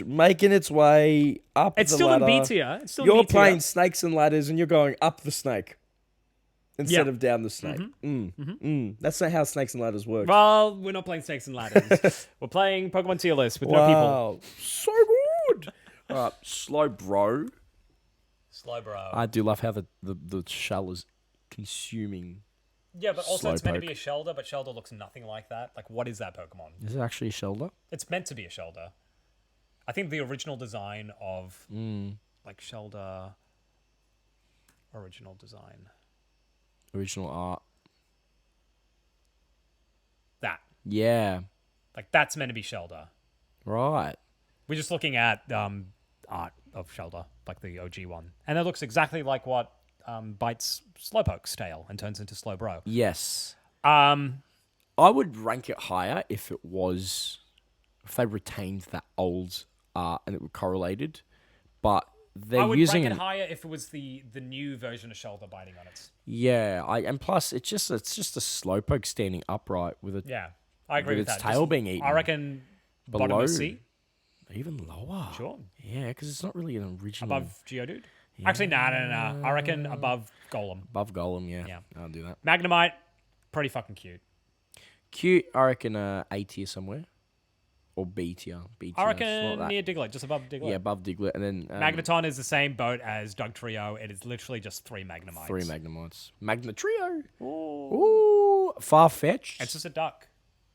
making its way up It's the still ladder. in B tier. It's still in You're B tier. playing snakes and ladders, and you're going up the snake instead Yeah. of down the snake. That's not how snakes and ladders work. Well, we're not playing Snakes and Ladders. We're playing Pokemon tier list with no people. Wow, so good. All right, slow bro. Slow bro. I do love how the shell is consuming. Yeah, but also it's meant to Slowpoke. be a Shelder, but Shelder looks nothing like that. Like, what is that Pokemon? Is it actually a Shelder? It's meant to be a Shelder. I think the original design of like Shelder original design. Original art. That. Yeah. Like that's meant to be Shelder. Right. We're just looking at art of Shelder, like the OG one. And it looks exactly like what bites Slowpoke's tail and turns into Slowbro. Yes. I I would rank it higher if they retained that old art and it were correlated, but they're would using rank it higher if it was the new version of Shelder biting on it. and plus it's just a Slowpoke standing upright with a Yeah, I agree with its that. tail being eaten. I reckon bottom below. of C, Even lower. sure, Yeah, because it's not really an original. above Geodude. Actually, no. I reckon above Golem. Above Golem, yeah. Yeah. I'll do that. Magnemite, pretty fucking cute. Cute, I reckon A tier somewhere. Or B tier. B tier. I it's not reckon that. near Diglett, just above Diglett. Yeah, above Diglett. And then Magneton is the same boat as Doug Trio. It is literally just 3 Magnemites. 3 Magnemites. Magna Trio. Ooh. Ooh, far-fetched. It's just a duck.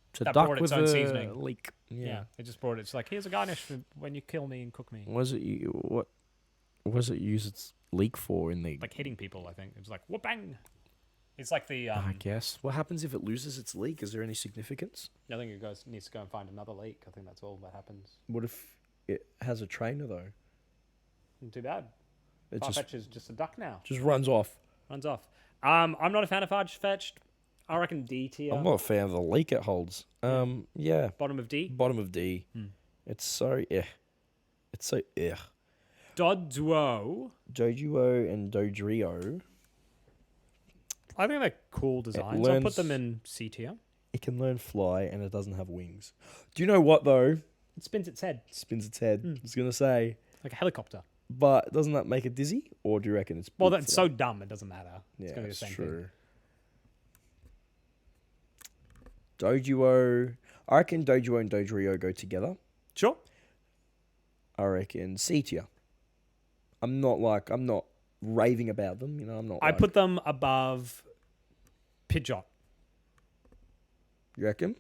It's a that duck brought its with own a seasoning. leek. Yeah. It just brought it. It's like, here's a garnish for when you kill me and cook me. What was it use its leek for in the... Like hitting people, I think. It was like, whoop bang. It's like the... I guess. What happens if it loses its leek? Is there any significance? I think it needs to go and find another leak. I think that's all that happens. What if it has a trainer, though? Not too bad. It just Farfetch is just a duck now. runs off. Runs off. I'm not a fan of Farfetch'd. I reckon D tier. I'm not a fan of the leek it holds. Yeah. Bottom of D. Bottom of D. It's so It's so Doduo. Dojuo and Dodrio. I think they're cool designs. I'll put them in C tier. It can learn fly and it doesn't have wings. Do you know what though? It spins its head Spins its head. I was gonna say, like a helicopter. but doesn't that make it dizzy? Or do you reckon it's Well, built that's for so that? dumb. It doesn't matter. It's Yeah, gonna be the it's same true. thing. Dojuo. I reckon Dojuo and Dodrio go together. Sure. I reckon C tier. I'm not raving about them. You know, I'm not. I put them above Pidgeot. You reckon?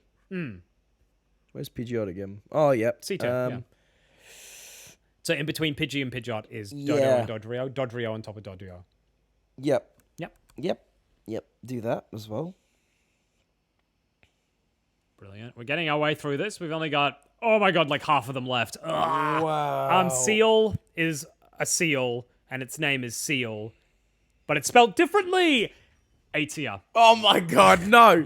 Where's Pidgeot again? Oh, yep. C tier. Yeah. So in between Pidgey and Pidgeot is Dodo Yeah. and Dodrio. Dodrio on top of Dodrio. Yep. Yep. Yep. Yep. Do that as well. Brilliant. We're getting our way through this. We've only got, oh my god, like half of them left. Ugh. Wow. Seal is a seal, and its name is Seal, but it's spelled differently. A tier. Oh my god, no.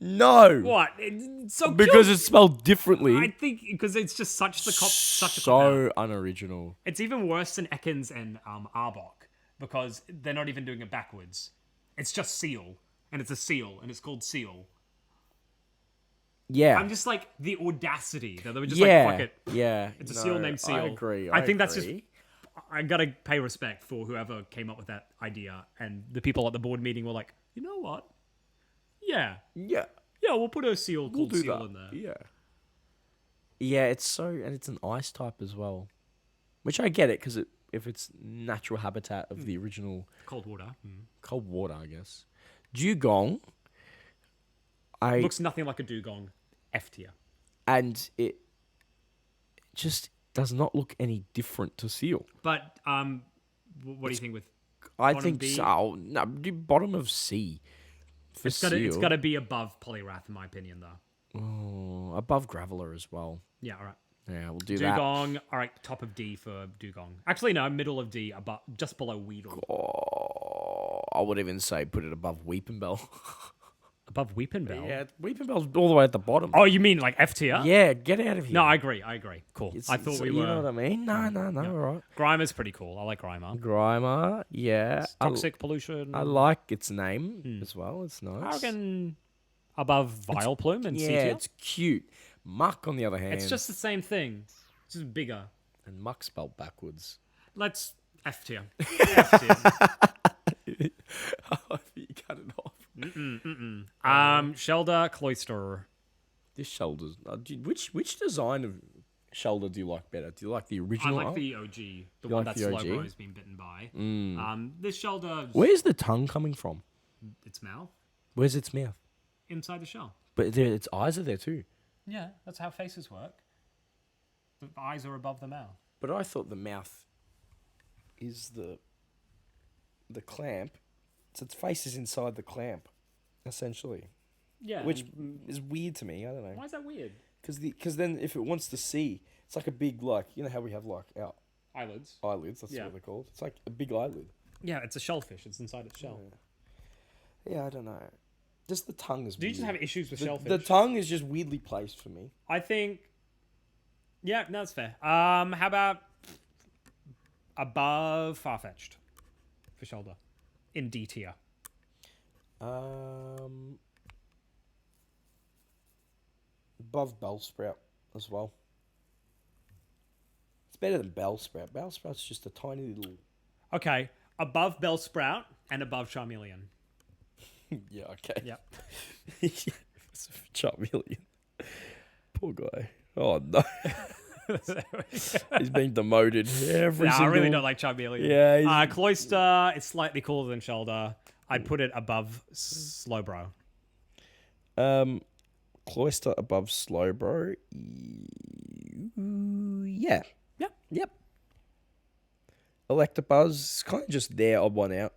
No. What? It's so Because cute. it's spelled differently. I think because it's just such a cop out. So unoriginal. It's even worse than Ekans and Arbok because they're not even doing it backwards. It's just Seal, and it's a seal, and it's called Seal. Yeah. I'm just like the audacity that they were just yeah. like, fuck it. Yeah. It's a seal named Seal. I agree. I think that's agree. I gotta pay respect for whoever came up with that idea, and the people at the board meeting were like, you know what? Yeah, Yeah. we'll put a seal We'll called do Seal that. in there. Yeah. Yeah, and it's an ice type as well. Which I get it, because if it's natural habitat of the original Cold water. cold water, I guess. Dugong. Looks nothing like a dugong. F tier. And it just does not look any different to seal. But what do you think with? I Bottom think B? so. No, do bottom of C. For It's got to be above Poliwrath in my opinion, though. Oh, above Graveler as well. Yeah, all right. Yeah, we'll do that. Dugong, all right, top of D for Dugong. Actually, no, middle of D, above, just below Weedle. Oh, I would even say put it above Weepinbell. Above Weeping Bell? Yeah, Weeping Bell's all the way at the bottom. Oh, you mean like F tier? Yeah, get out of here. No, I agree. Cool. I thought we were... You know what I mean? No, all right. Grimer's pretty cool. I like Grimer. Grimer, yeah. Toxic pollution. I like its name as well. It's nice. I reckon above Vileplume and C tier. Yeah, it's cute. Muck, on the other hand. It's just the same thing. It's just bigger. And Muck spelled backwards. Let's F tier. F tier. You cut it off. Shelder, Cloyster. This shoulder's... which design of shoulder do you like better? Do you like the I original like art? the OG. The one like that the OG? Slowbro's been bitten by. This shoulder... Where's the tongue coming from? Its mouth. Where's its mouth? Inside the shell. But its eyes are there too. Yeah, that's how faces work. The eyes are above the mouth. But I thought the mouth is the clamp. So its face is inside the clamp, essentially. Yeah. Which is weird to me. I don't know. Why is that weird? Because then if it wants to see, it's like a big, like, you know how we have like our Eyelids. eyelids. That's what they're called. It's like a big eyelid. Yeah, it's a shellfish. It's inside its shell. Yeah, I don't know. Just the tongue is. Do you just have issues with shellfish? The tongue is just weirdly placed for me. I think. Yeah, no, that's fair. How about above Farfetch'd for shoulder in D tier? Above Bellsprout as well. It's better than Bellsprout. Bellsprout's just a tiny little. Okay, above Bellsprout and above Charmeleon. Yeah. Okay. Yep. Charmeleon. Poor guy. Oh no. He's being demoted every single... I really don't like Charmeleon. Yeah. Cloyster is slightly cooler than Shoulder. I'd put it above Slowbro. Cloyster above Slowbro. Yeah. Yep. Electabuzz is kind of just there, odd one out.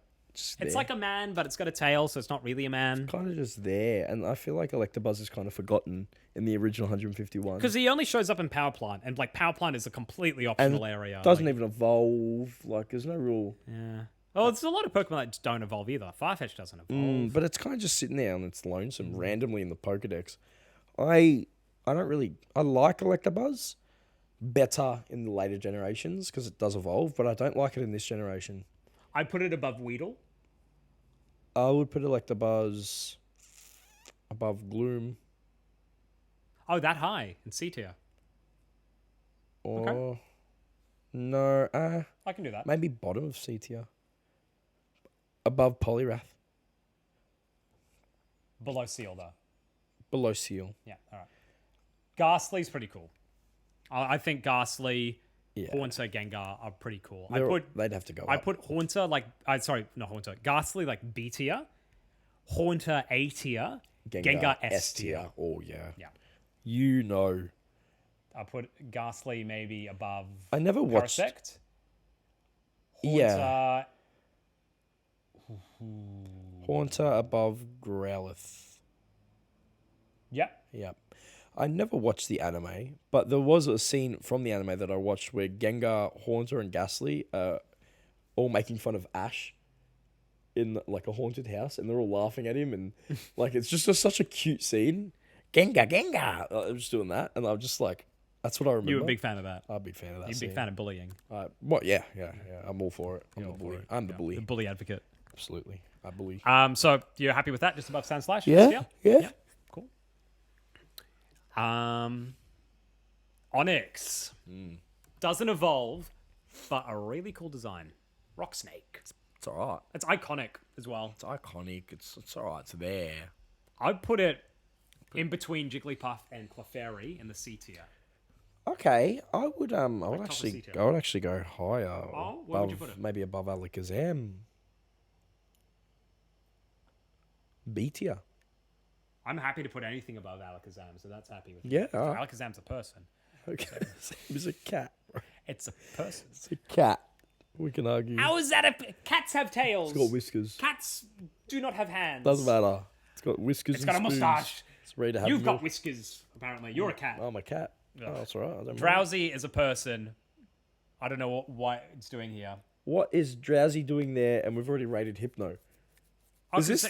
It's like a man, but it's got a tail, so it's not really a man. Kind of just there, and I feel like Electabuzz is kind of forgotten in the original 151. Because he only shows up in Power Plant, and like Power Plant is a completely optional area. Doesn't even evolve. Like, there's no real... Yeah. Oh, there's a lot of Pokemon that don't evolve either. Farfetch'd doesn't evolve. But it's kind of just sitting there and it's lonesome randomly in the Pokedex. I like Electabuzz better in the later generations because it does evolve, but I don't like it in this generation. I'd put it above Weedle. I would put Electabuzz above Gloom. Oh, that high in C tier. Or Okay. No, I can do that. maybe bottom of C tier. Above Poliwrath. Below Seal, though. Below Seal. Yeah, all right. Ghastly's pretty cool. I think Ghastly, Yeah. Haunter, Gengar are pretty cool. They'd have to go I up. put Haunter sorry, not Haunter. Ghastly like B tier, Haunter A tier, Gengar S tier. Oh, yeah. Yeah. You know. I put Ghastly maybe above I never watched... Parasect. Yeah. Haunter. Haunter above Growlithe. Yep. Yep. I never watched the anime, but there was a scene from the anime that I watched where Gengar, Haunter, and Ghastly are all making fun of Ash in like a haunted house, and they're all laughing at him, and like it's just such a cute scene. Gengar. I was just doing that, and I'm just like, that's what I remember. You were a big fan of that. I'm a big fan of that. You're a big fan of bullying. Yeah. I'm all for it. I'm the bully. I'm the bully. The bully advocate. Absolutely. I bully. So you're happy with that? Just above Sandslash? Yeah. Cool. Onyx doesn't evolve, but a really cool design. Rock Snake. It's all right. It's iconic as well. It's iconic. It's all right. It's there. I'd put it in between Jigglypuff and Clefairy in the C tier. Okay, I would top of actually C tier. go higher. Oh, where would you put it? Maybe above Alakazam. B tier. I'm happy to put anything above Alakazam, so that's happy with me. Yeah, all right. Alakazam's a person. Okay, it's a cat. Bro. It's a person. It's a cat. We can argue. How is that cats have tails? It's got whiskers. Cats do not have hands. Doesn't matter. It's got whiskers. It's got a and spoons. mustache. It's ready to have You've milk. got whiskers, apparently. You're a cat. I'm a cat. Oh, that's all right. I don't mind. Drowsy is a person. I don't know what it's doing here. What is Drowsy doing there? And we've already rated Hypno. Is this?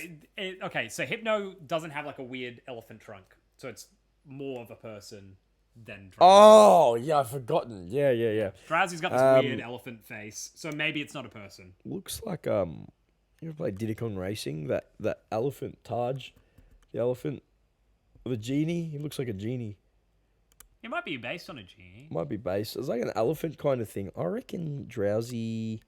Okay, so Hypno doesn't have like a weird elephant trunk, so it's more of a person than Drowsy. Oh, yeah, I've forgotten. Yeah. Drowsy's got this weird elephant face, so maybe it's not a person. Looks like you ever played Diddy Kong Racing? That elephant Taj, the elephant, the genie. He looks like a genie. It might be based on a genie. Might be based. It's like an elephant kind of thing. I reckon Drowsy,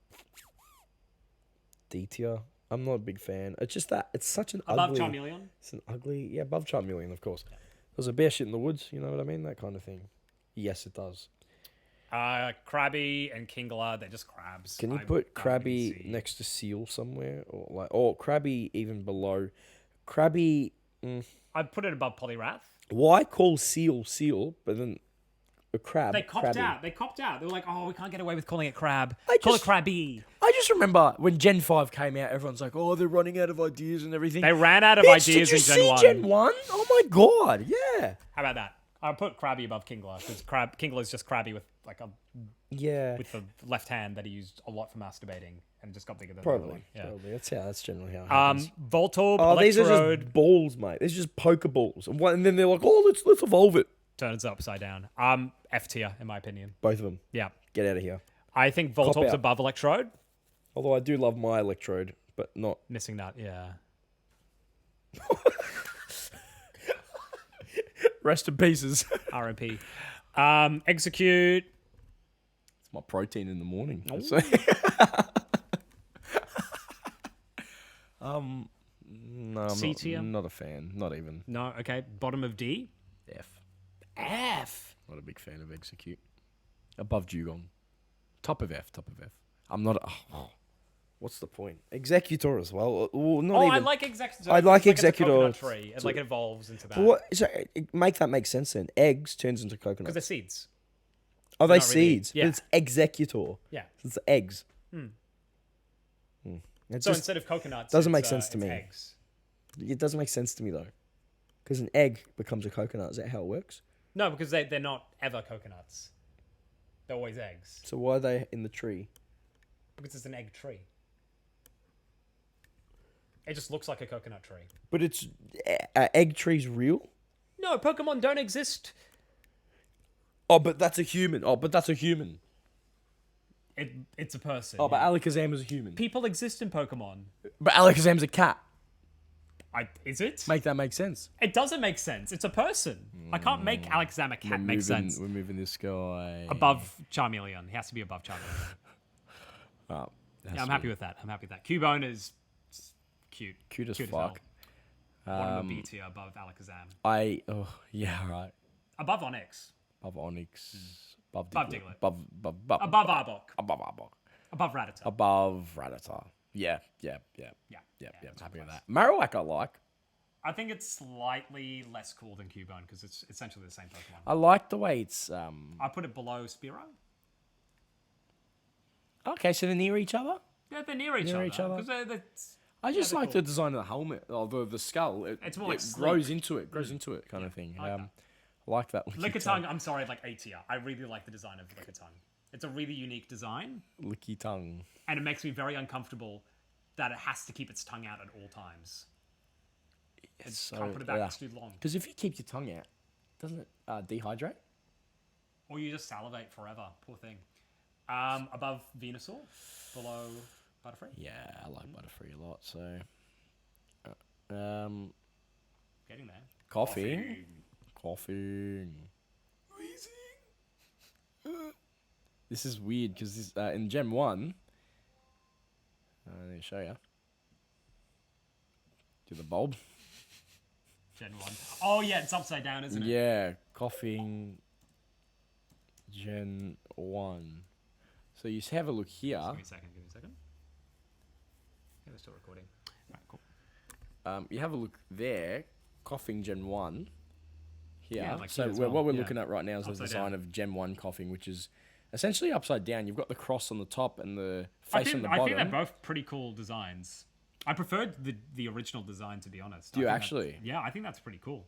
D tier. I'm not a big fan. It's just that it's such an Above ugly. Charmeleon? It's an ugly. Yeah, above Charmeleon, of course. There's a bear shit in the woods. You know what I mean? That kind of thing. Yes, it does. Krabby and Kingler, they're just crabs. Can you put Krabby next to Seal somewhere, or Krabby even below? Krabby. I'd put it above Poliwrath. Why call Seal, but then a crab? They copped Krabby? out. They copped out. They were like, "Oh, we can't get away with calling it crab. I Call just- it Krabby." I just remember when Gen 5 came out, everyone's like, "Oh, they're running out of ideas and everything." They ran out of Bitch, ideas did you in Gen see 1. Gen 1? Oh my god, yeah. How about that? I'll put Krabby above Kingler because Kingler's just Krabby with like Yeah. with the left hand that he used a lot for masturbating and just got bigger than the other Probably. one. Yeah. Probably. That's generally how it happens. Voltorb, Oh, these are Electrode, just balls, mate. These are just Pokeballs. And then they're like, "Oh, let's evolve it." turns upside down. F tier in my opinion. Both of them. Yeah. Get out of here. I think Cop Voltorb's out. above Electrode. Although I do love my Electrode, but not. Missing that, yeah. Rest in pieces. RIP. Execute. It's my protein in the morning. Oh. So- no, I'm C tier? not a fan. Not even. No, okay. Bottom of D. F. Not a big fan of Execute. Above Dugong. Top of F. I'm not. What's the point? Executor as well. Not even. I like Executor. I like It's Executor. Like a coconut tree. It like evolves into that. What? So, make that make sense then. Eggs turns into coconut. Because they're seeds. Are they not really- seeds? yeah. But it's Executor. Yeah. It's eggs. It So just instead of coconuts, doesn't make it's, sense to it's me. Eggs. it doesn't make sense to me though, because an egg becomes a coconut. Is that how it works? No, because they're not ever coconuts. They're always eggs. So why are they in the tree? Because it's an egg tree. It just looks like a coconut tree. But it's are egg trees real? No, Pokemon don't exist. Oh, but that's a human. It's a person. Oh, but Alakazam is a human. People exist in Pokemon. But Alakazam's a cat. Is it? Make that make sense. It doesn't make sense. It's a person. I can't make Alakazam a cat make sense. We're moving this guy Above Charmeleon. He has to be above Charmeleon. Oh, Yeah, I'm happy with that. Cubone is cute. Cute as hell. fuck. One of the B tier above Alakazam. Yeah, right. Above Onyx. Above Onyx. Above Above Diglett. Diglett. Above Above Arbok. Above Arbok. Above Rattata. Above Rattata. Yeah. Yeah, I'm happy with that. Marowak I like. I think it's slightly less cool than Cubone because it's essentially the same Pokemon. I like the way it's I put it below Spearow. okay, so they're near each other? Yeah, they're near each other. Because they're I just they're like cool. the design of the helmet, or the skull. It's more like grows sleek. into it, kind of thing. I like I like that. Licky Tongue, I'm sorry, like A tier. I really like the design of Licky Tongue. It's a really unique design, Licky tongue. and it makes me very uncomfortable that it has to keep its tongue out at all times. It can't put it back, it's too long. Because if you keep your tongue out, doesn't it dehydrate? Or you just salivate forever. Poor thing. Above Venusaur, below Butterfree. Yeah, I like Butterfree a lot. So, Getting there. Coughing. This is weird because in Gen 1, let me show you. Do the bulb. Gen 1. Oh, yeah, it's upside down, isn't it? Yeah, coughing. Gen 1. So you have a look here. Give me a second. Yeah, they're still recording. Right, cool. You have a look there. Coughing Gen 1. Here. Yeah, like so here as what well, we're yeah. looking at right now is the Upside design down. of Gen 1 coughing, which is essentially upside down. You've got the cross on the top and the face on the bottom. I think they're both pretty cool designs. I preferred the original design, to be honest. Do you I think actually? Yeah, I think that's pretty cool.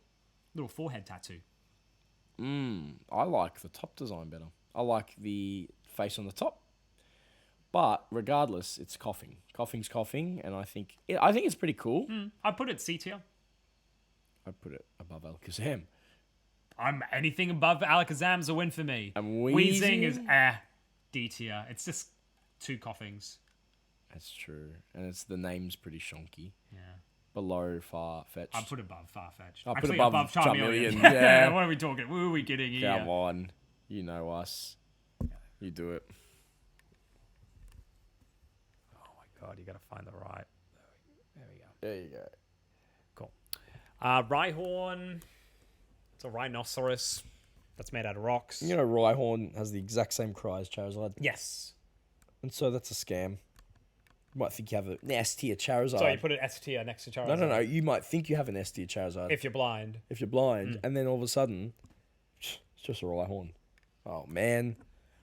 Little forehead tattoo. I like the top design better. I like the face on the top. But regardless, it's coughing. Coughing's coughing, and I think it's pretty cool. I put it C tier. I'd put it above Alakazam. Anything above Alakazam's a win for me. And Wheezing is D tier. It's just 2 coughings. That's true, and the name's pretty shonky. Yeah. Below Farfetch'd. I put above Farfetch'd. I put Actually, above Charmeleon. Charmeleon, yeah. What are we talking? Who are we kidding here? Come on, you know us. You do it. Oh my god, you gotta find the right. There we go. There you go. Cool. Rhyhorn. It's a rhinoceros that's made out of rocks. You know, Rhyhorn has the exact same cry as Charizard. Yes. And so that's a scam. You might think you have an S tier Charizard. So you put an S tier next to Charizard. No. You might think you have an S tier Charizard. If you're blind. If you're blind, and then all of a sudden, it's just a Rhyhorn. Oh, man.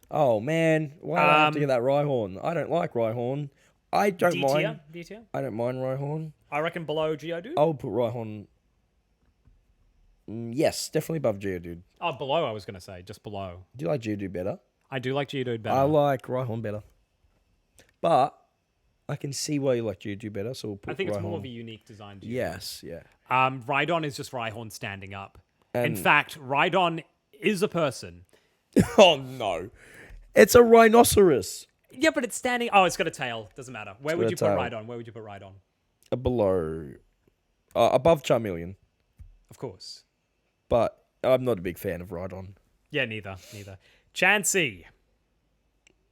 Why do I have to get that Rhyhorn? I don't like Rhyhorn. I don't mind. D tier? I don't mind Rhyhorn. I reckon below Geodude. I would put Rhyhorn. Yes, definitely above Geodude. Oh, below, I was going to say. Just below. Do you like Geodude better? I do like Geodude better. I like Rhyhorn better. But I can see why you like Geodude better, so we'll put I think it's Rhyhorn. more of a unique design. Geodude. Yes, yeah. Rhydon is just Rhyhorn standing up. In fact, Rhydon is a person. Oh, no. It's a rhinoceros. Yeah, but it's standing... Oh, it's got a tail. Doesn't matter. Where would you put tail. Rhydon? Where would you put Rhydon? Below. Above Charmeleon. Of course. But I'm not a big fan of Rhydon. Yeah, neither. Chansey.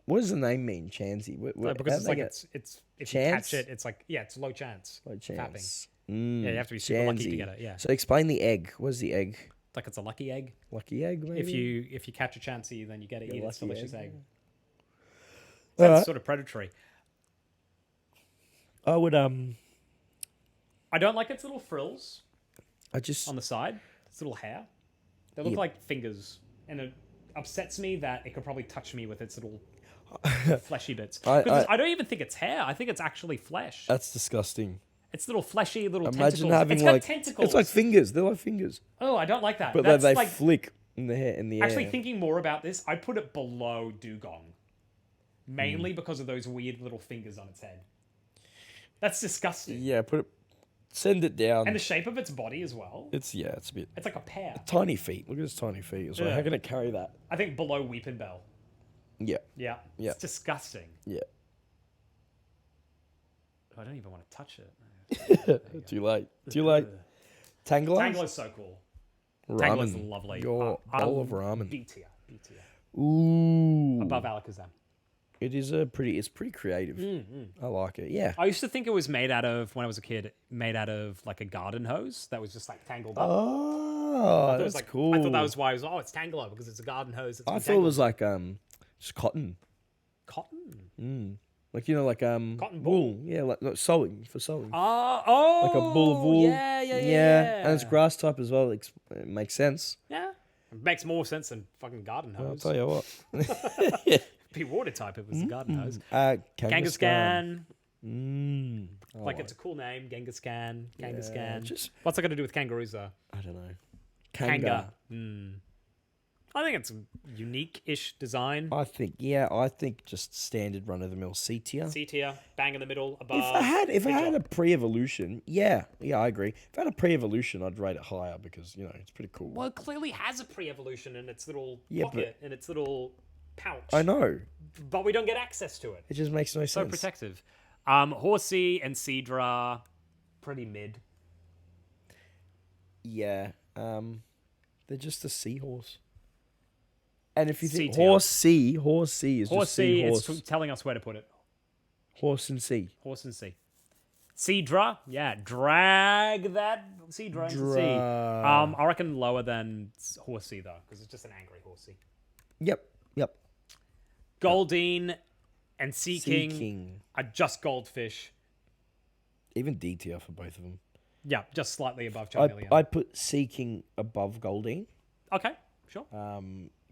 What does the name mean, Chansey? Because it's like it's if chance? you catch it, it's like it's low chance. Low chance. Yeah, you have to be super lucky to Chansey. get it. Yeah, So explain the egg. What is the egg? like it's a lucky egg. Lucky egg, maybe? If you catch a Chansey, then you get to eat its lucky delicious egg. egg. That's sort of predatory. I would I don't like its little frills I just on the side. Its little hair. They look like fingers, and it upsets me that it could probably touch me with its little fleshy bits. Because I don't even think it's hair. I think it's actually flesh. That's disgusting. It's little fleshy little Imagine tentacles. having It's got like tentacles. It's like fingers. They're like fingers. Oh, I don't like that. But That's they like flick in the hair in the actually air. thinking more about this, I put it below Dugong. Mainly because of those weird little fingers on its head. That's disgusting. Yeah, send it down. And the shape of its body as well. It's a bit It's like a pear. tiny feet. Look at its tiny feet. It's like, Yeah. how can it carry that? I think below Weepinbell. Yeah. Yeah. Yeah. It's disgusting. Yeah. I don't even want to touch it. Too late. Tangler? Tangler's so cool. Tangler's Ramen. lovely. Your bowl of ramen. B tier. Ooh. Above Alakazam. It's pretty creative. I like it. Yeah. I used to think it was made out of, when I was a kid, made out of like a garden hose that was just like tangled up. Oh, It was that's like, cool. I thought that was why it was, it's Tangler because it's a garden hose. I thought it was like just cotton. Cotton? Like like Cotton wool. Yeah, like sewing for sewing. Oh, Like a ball of wool. Yeah. And it's grass type as well. It makes sense. Yeah. It makes more sense than fucking garden I'll hose. tell you what. Be water type if it was a garden hose. Kangaskhan. Like it's a cool name, Genghis-Khan, Kangaskhan. just- What's that got to do with kangaroos though? I don't know. Kanga. I think it's a unique-ish design. I think just standard run of the mill C tier. C tier, bang in the middle, above. If I had a pre-evolution, yeah, I agree. If I had a pre-evolution, I'd rate it higher because it's pretty cool. Well, it clearly has a pre-evolution in its little Yeah, pocket, in its little pouch. I know. But we don't get access to it. It just makes no So sense. protective. Horsey and Seadra, pretty mid. Yeah. They're just a seahorse. And if you C think tier. horse C is just Horsey, seahorse. it's telling us where to put it. Horse and C. Horse and C. Seadra, yeah, drag that Seadra into C. I reckon lower than Horsey though, because it's just an angry Horsey. Yep. Goldeen and Sea King King. are just goldfish. Even D tier for both of them. Yeah, just slightly above Charmeleon. I'd put Sea King above Goldeen. Okay, sure.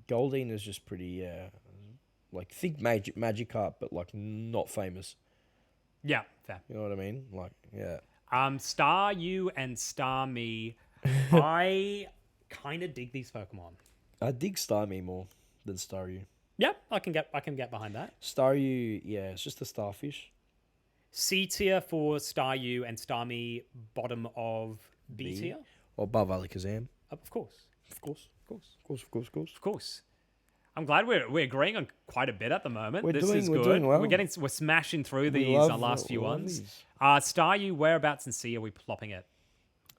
Goldeen is just pretty, like, think Magikarp, but, like, not famous. Yeah, fair. You know what I mean? Like, yeah. Star You and Star Me. I kind of dig these Pokemon. I dig Starmie more than Staryu. Yeah, I can get behind that. Staryu, yeah, it's just a starfish. C tier for Staryu and Starmie, bottom of B tier. Or above Alakazam. Of course. Of course. Of Course. I'm glad we're agreeing on quite a bit at the moment. We're This doing- is we're good. doing well. We're smashing through these last few love ones. these. Staryu, whereabouts in C are we plopping it?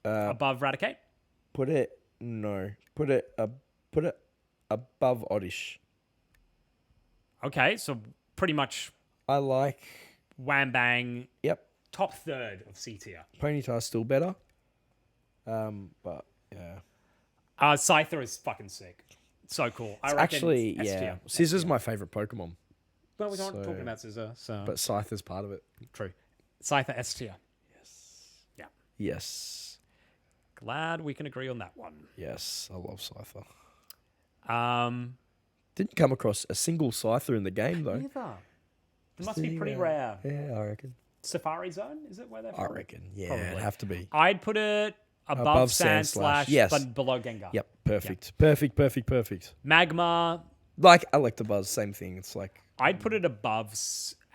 Above Raticate? Put it above Oddish. Okay, so pretty much I like. wham bang, Yep. top third of C tier. Ponyta's still better. But yeah. Scyther is fucking sick. So cool. I reckon Actually, S yeah. tier. Scissor's my favorite Pokemon, Well, we're not So- talking about Scissor, so but Scyther's part of it. true. Scyther S tier. Yeah. Yes. Glad we can agree on that one. Yes. I love Scyther. Neither. Didn't come across a single Scyther in the game though. It must be pretty rare. Yeah, I reckon. Safari Zone, is it where they're from? I reckon. Yeah, Probably. it'd have to be. I'd put it above Sandslash, Yes. but below Gengar. Yep. Perfect. Magma, Like Electabuzz, same thing. It's like I'd put it above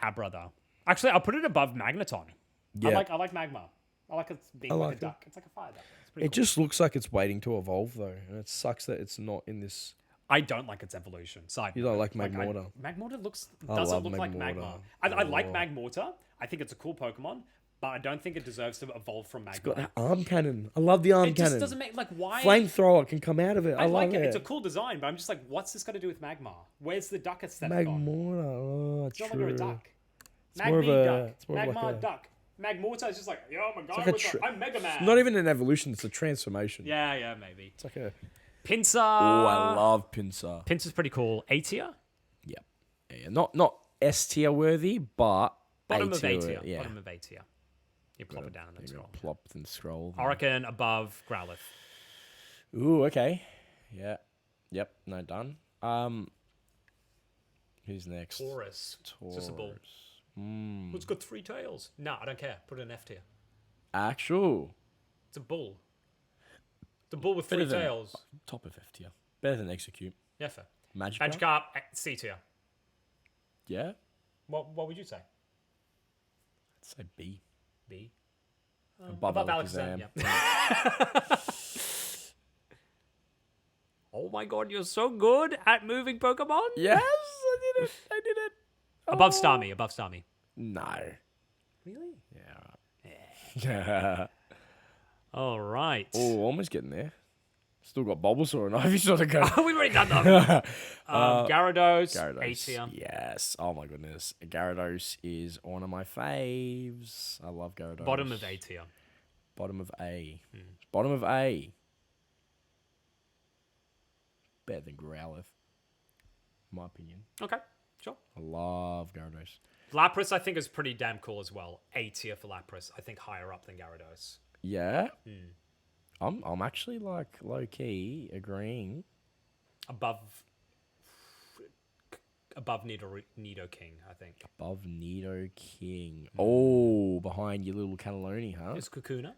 Abra. Actually, I'll put it above Magneton. Yeah. I like Magma. I like it being I like like a it. duck. It's like a fire duck. It's pretty it cool. just looks like it's waiting to evolve though, and it sucks that it's not in this. I don't like its evolution. Side You don't note. like Magmortar? Magmortar I doesn't love look like Magma. Magmortar. I like Oh. Magmortar. I think it's a cool Pokemon, but I don't think it deserves to evolve from Magma. Got an arm cannon. I love the arm It cannon. just doesn't make why. Flamethrower can come out of it. I, I love like it. it. It's a cool design, but I'm just like, what's this got to do with Magma? Where's the duck aesthetic gone? Magmortar. Oh, It's no true. longer a duck. more of Magby a- duck. it's more of Magma like a- duck. Magmortar is just like, yo, my god, like a what's tr- up? I'm Mega Man. Not even an evolution. It's a transformation. Yeah, maybe. It's like a. Pinsir. Oh, I love Pinsir. Pinsir's pretty cool. A tier? Yep. Yeah. Not S tier worthy, but Bottom of A tier. Yeah. Bottom of A tier. You plop it down and then You scroll. plop and scroll. I reckon above Growlithe. Ooh, okay. Yeah. Yep. No, done. Who's next? Taurus. It's just a bull. Mm. It's got 3 tails. No, I don't care. Put it in F tier. Actual. It's a bull. It's a bull with Better 3 than- tails. Top of F tier. Better than Execute. Yeah, fair. Magikarp. Magikarp, C tier. Yeah. What would you say? I'd say B. B? Above Alakazam. Alakazam. Yeah. Oh my god, you're so good at moving Pokemon. Yes, I did it. Above Starmie. Above Starmie. No. Really? Yeah. All right. Oh, almost getting there. Still got Bulbasaur and Ivysaur to go. We've already done them. Gyarados, A Gyarados. tier. Yes. Oh my goodness. Gyarados is one of my faves. I love Gyarados. Bottom of A tier. Bottom of A. Bottom of A. Better than Growlithe. In my opinion. Okay, sure. I love Gyarados. Lapras, I think, is pretty damn cool as well. A tier for Lapras. I think higher up than Gyarados. Yeah. I'm actually like low key agreeing. Above Nidoking, I think. Above Nido King. Oh, behind your little Cannelloni, huh? Is Kakuna?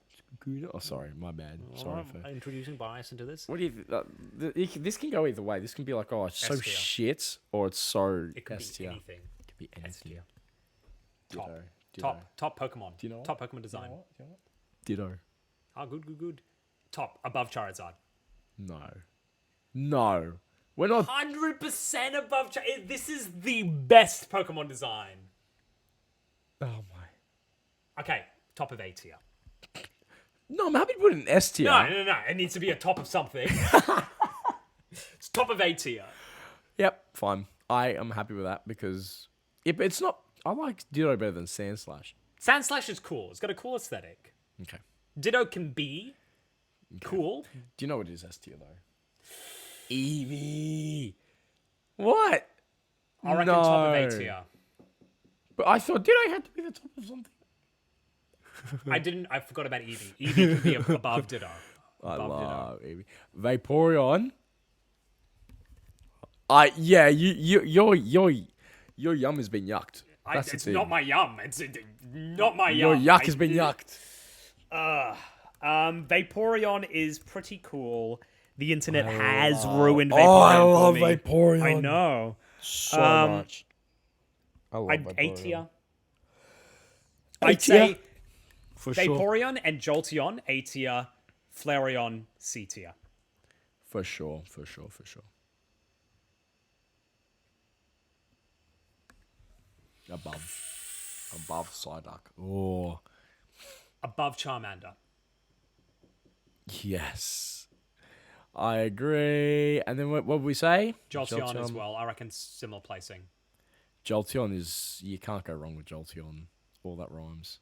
Oh, sorry, my bad. Sorry for. Introducing bias into this. What do you? This can go either way. This can be like, oh, it's so S tier. shit, or it's so It could S be tier. anything. It could be S anything. tier. Ditto. Top Pokemon. Do you know what? Top Pokemon design. Ditto. Oh, good. Top, above Charizard. No. We're not. 100% above Charizard. This is the best Pokemon design. Oh my. Okay, top of A tier. No, I'm happy to put an S tier. No. It needs to be a top of something. It's top of A tier. Yep, fine. I am happy with that because it's not. I like Ditto better than Sandslash. Sandslash is cool. It's got a cool aesthetic. Okay. Ditto can be cool. Do you know what is S tier though? Eevee. What? I reckon top of A tier. But I thought Ditto had to be the top of something. I forgot about Eevee. Eevee can be above Ditto. I Above love Eevee. Vaporeon. Yeah, your yum has been yucked. That's the It's thing. not my yum. It's not my Your yum. yuck has been yucked. Vaporeon is pretty cool. The internet has ruined Oh, Vaporeon I love for me. Vaporeon. I know. So much. I love A Vaporeon. tier. A I'd tier? say For sure. Vaporeon and Jolteon, A tier. Flareon, C tier. For sure. Above Psyduck. Oh, Above Charmander. yes. I agree. And then what would we say? Jolteon as well. I reckon similar placing. Jolteon is... You can't go wrong with Jolteon. All that rhymes.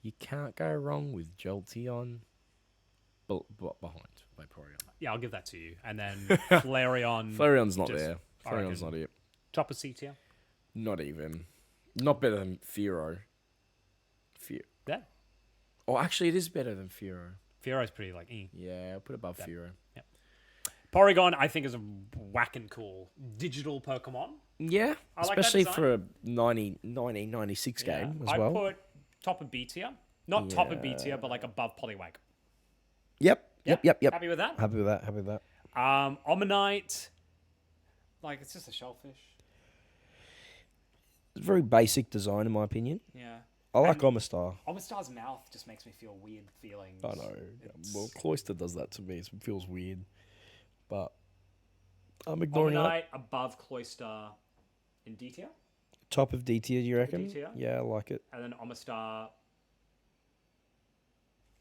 You can't go wrong with Jolteon. Behind Vaporeon. Yeah, I'll give that to you. And then Flareon. Flareon's not just- there. I Flareon's reckon not it. Top of C tier. Not even. Not better than Fearow. Yeah. Oh, actually, it is better than Fearow. Fearo's pretty like, Yeah, I'll put it above Fearow. Porygon, I think, is a whack and cool digital Pokemon. Yeah, I like that especially design. for a 1996 game as well. I put top of B tier. Not top of B tier, but like above Poliwag. Yep. Happy with that? Happy with that. Omanyte. Like, it's just a shellfish. It's a very basic design, in my opinion. Yeah. I like Omastar. Omastar's mouth just makes me feel weird feelings. I know. Well, Cloyster does that to me. It feels weird. But I'm ignoring that. Omanyte above Cloyster in D tier. Top of D tier, do you reckon? D tier? Yeah, I like it. And then Omastar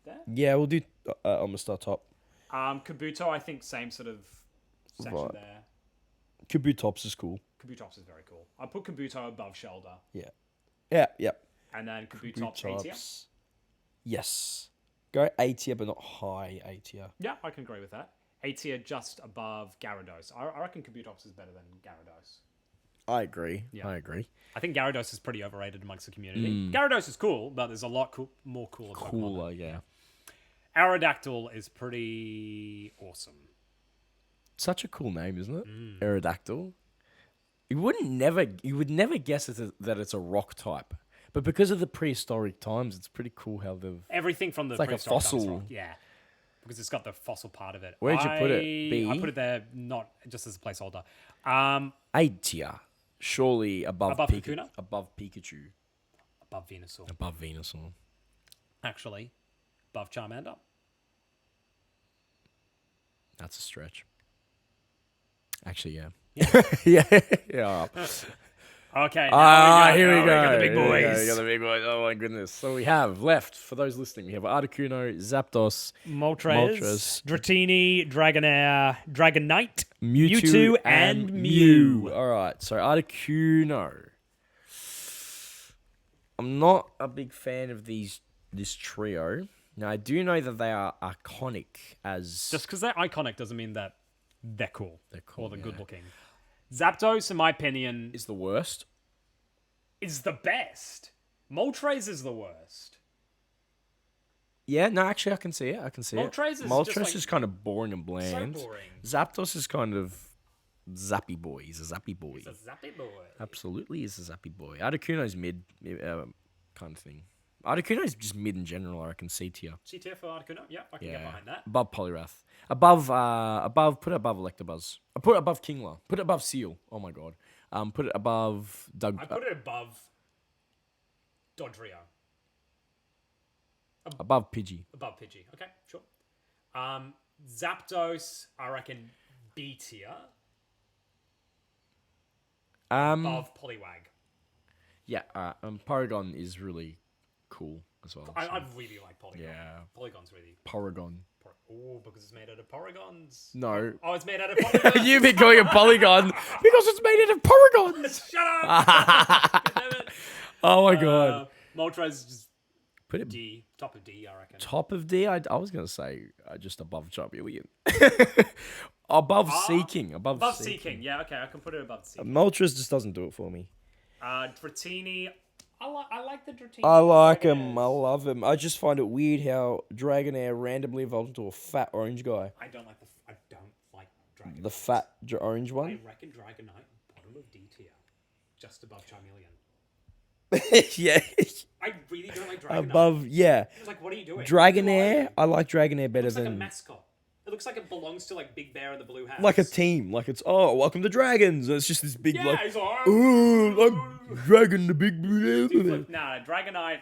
there. Yeah, we'll do Omastar top. Kabuto, I think, same sort of section Right. there. Kabutops is cool. Kabutops is very cool. I put Kabuto above Shelder. Yeah. Yep. And then Kabutops A tier. Yes. Go A tier, but not high A tier. Yeah, I can agree with that. A tier just above Gyarados. I reckon Kabutops is better than Gyarados. I agree. Yeah. I agree. I think Gyarados is pretty overrated amongst the community. Gyarados is cool, but there's a lot more cooler Pokemon. Cooler, yeah. Aerodactyl is pretty awesome. Such a cool name, isn't it? Aerodactyl. You would never guess that it's a rock type, but because of the prehistoric times, it's pretty cool how they've. Everything from the like a prehistoric times, fossil. right? Yeah, because it's got the fossil part of it. Where'd you put it? B? I put it there, not just as a placeholder. A tier, surely above Kakuna? above Pikachu, Above Venusaur. above Venusaur. Actually, above Charmander. That's a stretch. Actually, yeah. Yeah. Okay. Here we go. We got the big boys. We got the big boys. Oh my goodness. So we have left, for those listening, we have Articuno, Zapdos, Moltres, Dratini, Dragonair, Dragonite, Mewtwo, and Mew. All right. So Articuno. I'm not a big fan of this trio. Now, I do know that they are iconic as... Just because they're iconic doesn't mean that they're cool. They're cool, Or they're yeah. good looking. Zapdos, in my opinion, is the worst. is the best. Moltres is the worst. Yeah, no, actually, I can see it. Moltres is Moltres just like- is kind of boring and bland. So boring. Zapdos is kind of zappy boy. He's a zappy boy. It's a zappy boy. Absolutely, he's a zappy boy. Articuno's mid kind of thing. Articuno's just mid in general, I reckon. C tier. C tier for Articuno? Yeah, I can get behind that. Above Poliwrath. Above, put it above Electabuzz. I put it above Kingler. Put it above Seal. Oh my god. Put it above Doug. I put it above Dodrio. Above Pidgey. Above Pidgey. Okay, sure. Zapdos, I reckon B tier. Above Poliwag. Yeah, Porygon is really cool as well. I really like Polygon. Yeah. Polygon's really... Porygon. Oh, because it's made out of Polygons. No. Oh, it's made out of Polygons. You've been calling it Polygon because it's made out of Porygons. Shut up! Damn it. Oh my god. Moltres is just Put it D. Top of D, I reckon. top of D. I was going to say just above Charmeleon. Above Seeking. Above Seeking. Yeah, okay, I can put it above Seeking. Moltres just doesn't do it for me. Dratini. I like the Dratini. I like him. I love him. I just find it weird how Dragonair randomly evolves into a fat orange guy. I don't like Dragonite. The fat orange I one? reckon Dragonite, bottom of D tier. Just above Charmeleon. Yeah. I really don't like Dragonite. Above, yeah. It's like, what are you doing? Dragonair, I like Dragonair better It's like a than... mascot. It looks like it belongs to like Big Bear and the Blue House. Like a team. Like it's, welcome to Dragons. And it's just this big, Yeah, he's like, I'm Dragon the Big Blue. Dude, nah, Dragonite,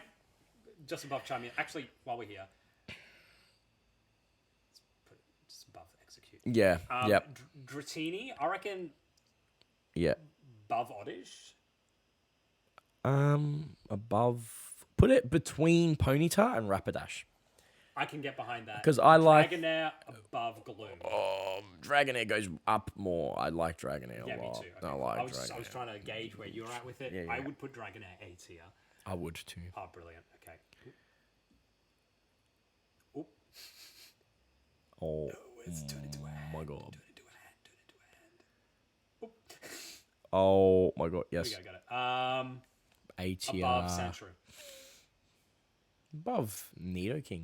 just above Charmian. Actually, while we're here, let's put it just above Execute. Yeah, yep. Dratini, I reckon. Yeah. Above Oddish. Above. Put it between Ponyta and Rapidash. I can get behind that. Because I like... Dragonair above Gloom. Dragonair goes up more. I like Dragonair a lot. Yeah, me too. Okay. I like Dragonair. I was trying to gauge where you were at with it. Yeah. I would put Dragonair A tier. I would too. Oh, brilliant. Okay. Oop. Oh, Turn into a hand. my God. Turn into a hand. Turn into a hand. Oop. Oh my God, yes. Here we go, got it. A tier. Above Sandshrew. Above Nidoking.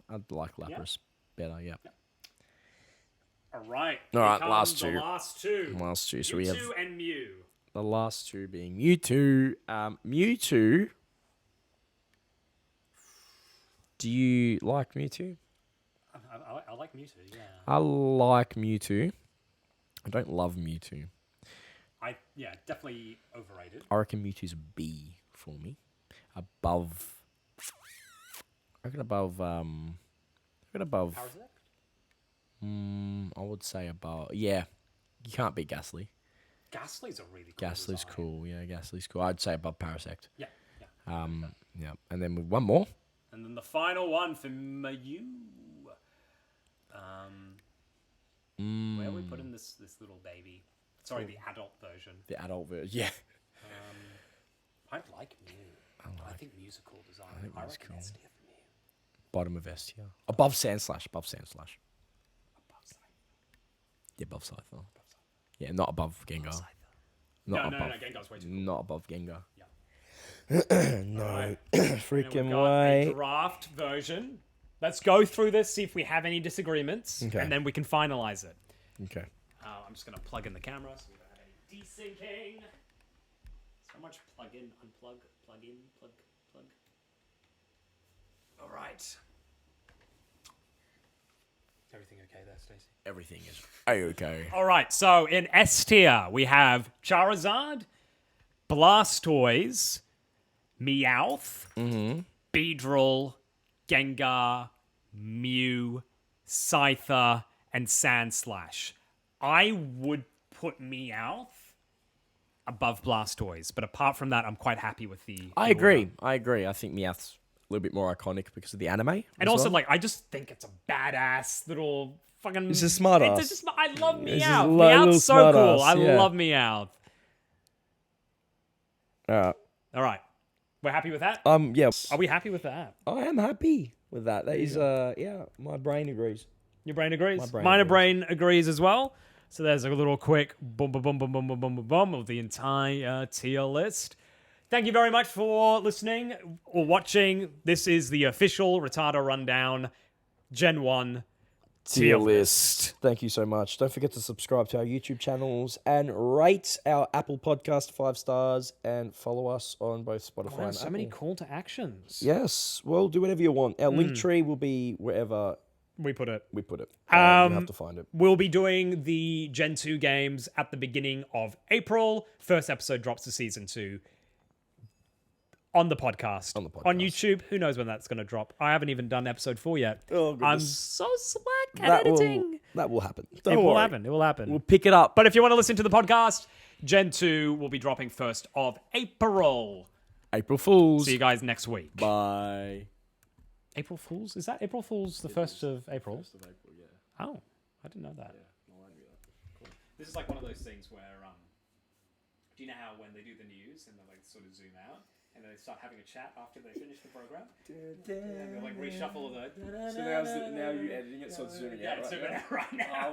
I'd like Lapras better, yeah. All right. All right, Here last comes two. The last two. Last two. So Mewtwo we have and Mew. the last two being Mewtwo. Mewtwo. Do you like Mewtwo? I like Mewtwo, yeah. I like Mewtwo. I don't love Mewtwo. Definitely overrated. I reckon Mewtwo's a B for me. Above. I reckon above. Parasect? I would say above. Yeah, you can't beat Ghastly. Ghastly's a really cool Ghastly's design. cool. Yeah, Ghastly's cool. I'd say above Parasect. Yeah. Yeah, and then with one more. And then the final one for Mew. Where are we putting this little baby? Sorry, the adult version. The adult version. Yeah. I like Mew. I think Mew's a cool design. I Mew's reckon cool. S tier for Mew. Bottom of S tier. Above Sandslash. Above Sandslash. Above Scyther. Yeah, above Scyther. Yeah, not above Gengar. Scyther. Not No, above. Gengar's way too cool. Not above Gengar. Yeah. No. Alright. Freaking We've got a way. draft version. Let's go through this, see if we have any disagreements, Okay. and then we can finalize it. Okay. I'm just going to plug in the camera so we don't have any desyncing. So much plug in, unplug, plug in, plug. All right. Everything okay there, Stacey? Everything is okay. All right, so in S tier, we have Charizard, Blastoise, Meowth, Beedrill, Gengar, Mew, Scyther, and Sandslash. I would put Meowth above Blastoise, but apart from that, I'm quite happy with the I order. agree. I think Meowth's a little bit more iconic because of the anime. And also, like, I just think it's a badass little fucking... It's a smart ass. It's just, I love It's just Meowth. a little Meowth's so smart cool. ass, I yeah. love Meowth. All All right. We're happy with that? right. Yeah. Are we happy with that? I am happy with that. That is, my brain agrees. Your brain agrees? My brain Mine agrees. brain agrees as well. So there's a little quick boom, boom, boom, boom, boom, boom, boom, boom, boom of the entire tier list. Thank you very much for listening or watching. This is the official Retardo Rundown Gen 1 Tier list. Thank you so much. Don't forget to subscribe to our YouTube channels and rate our Apple podcast 5 stars and follow us on both Spotify and so Apple. many call to actions. Yes. Well, do whatever you want. Our link tree will be wherever We put it. we put it. You have to find it. We'll be doing the Gen 2 games at the beginning of April. First episode drops to Season 2 on the podcast. On YouTube. Who knows when that's going to drop? I haven't even done episode 4 yet. Oh, I'm goodness. so slack at editing. That will happen. It Don't will worry. happen. It will happen. We'll pick it up. But if you want to listen to the podcast, Gen 2 will be dropping 1st of April. April Fools. See you guys next week. Bye. April Fools? Is that April Fools the 1st of April? 1st of April, yeah. Oh, I didn't know that. Yeah, no, I knew that. Cool. This is like one of those things where, do you know how when they do the news and they like sort of zoom out and they start having a chat after they finish the program? And they like reshuffle the... So now you editing it so it's zooming out Yeah, it's zooming out right now.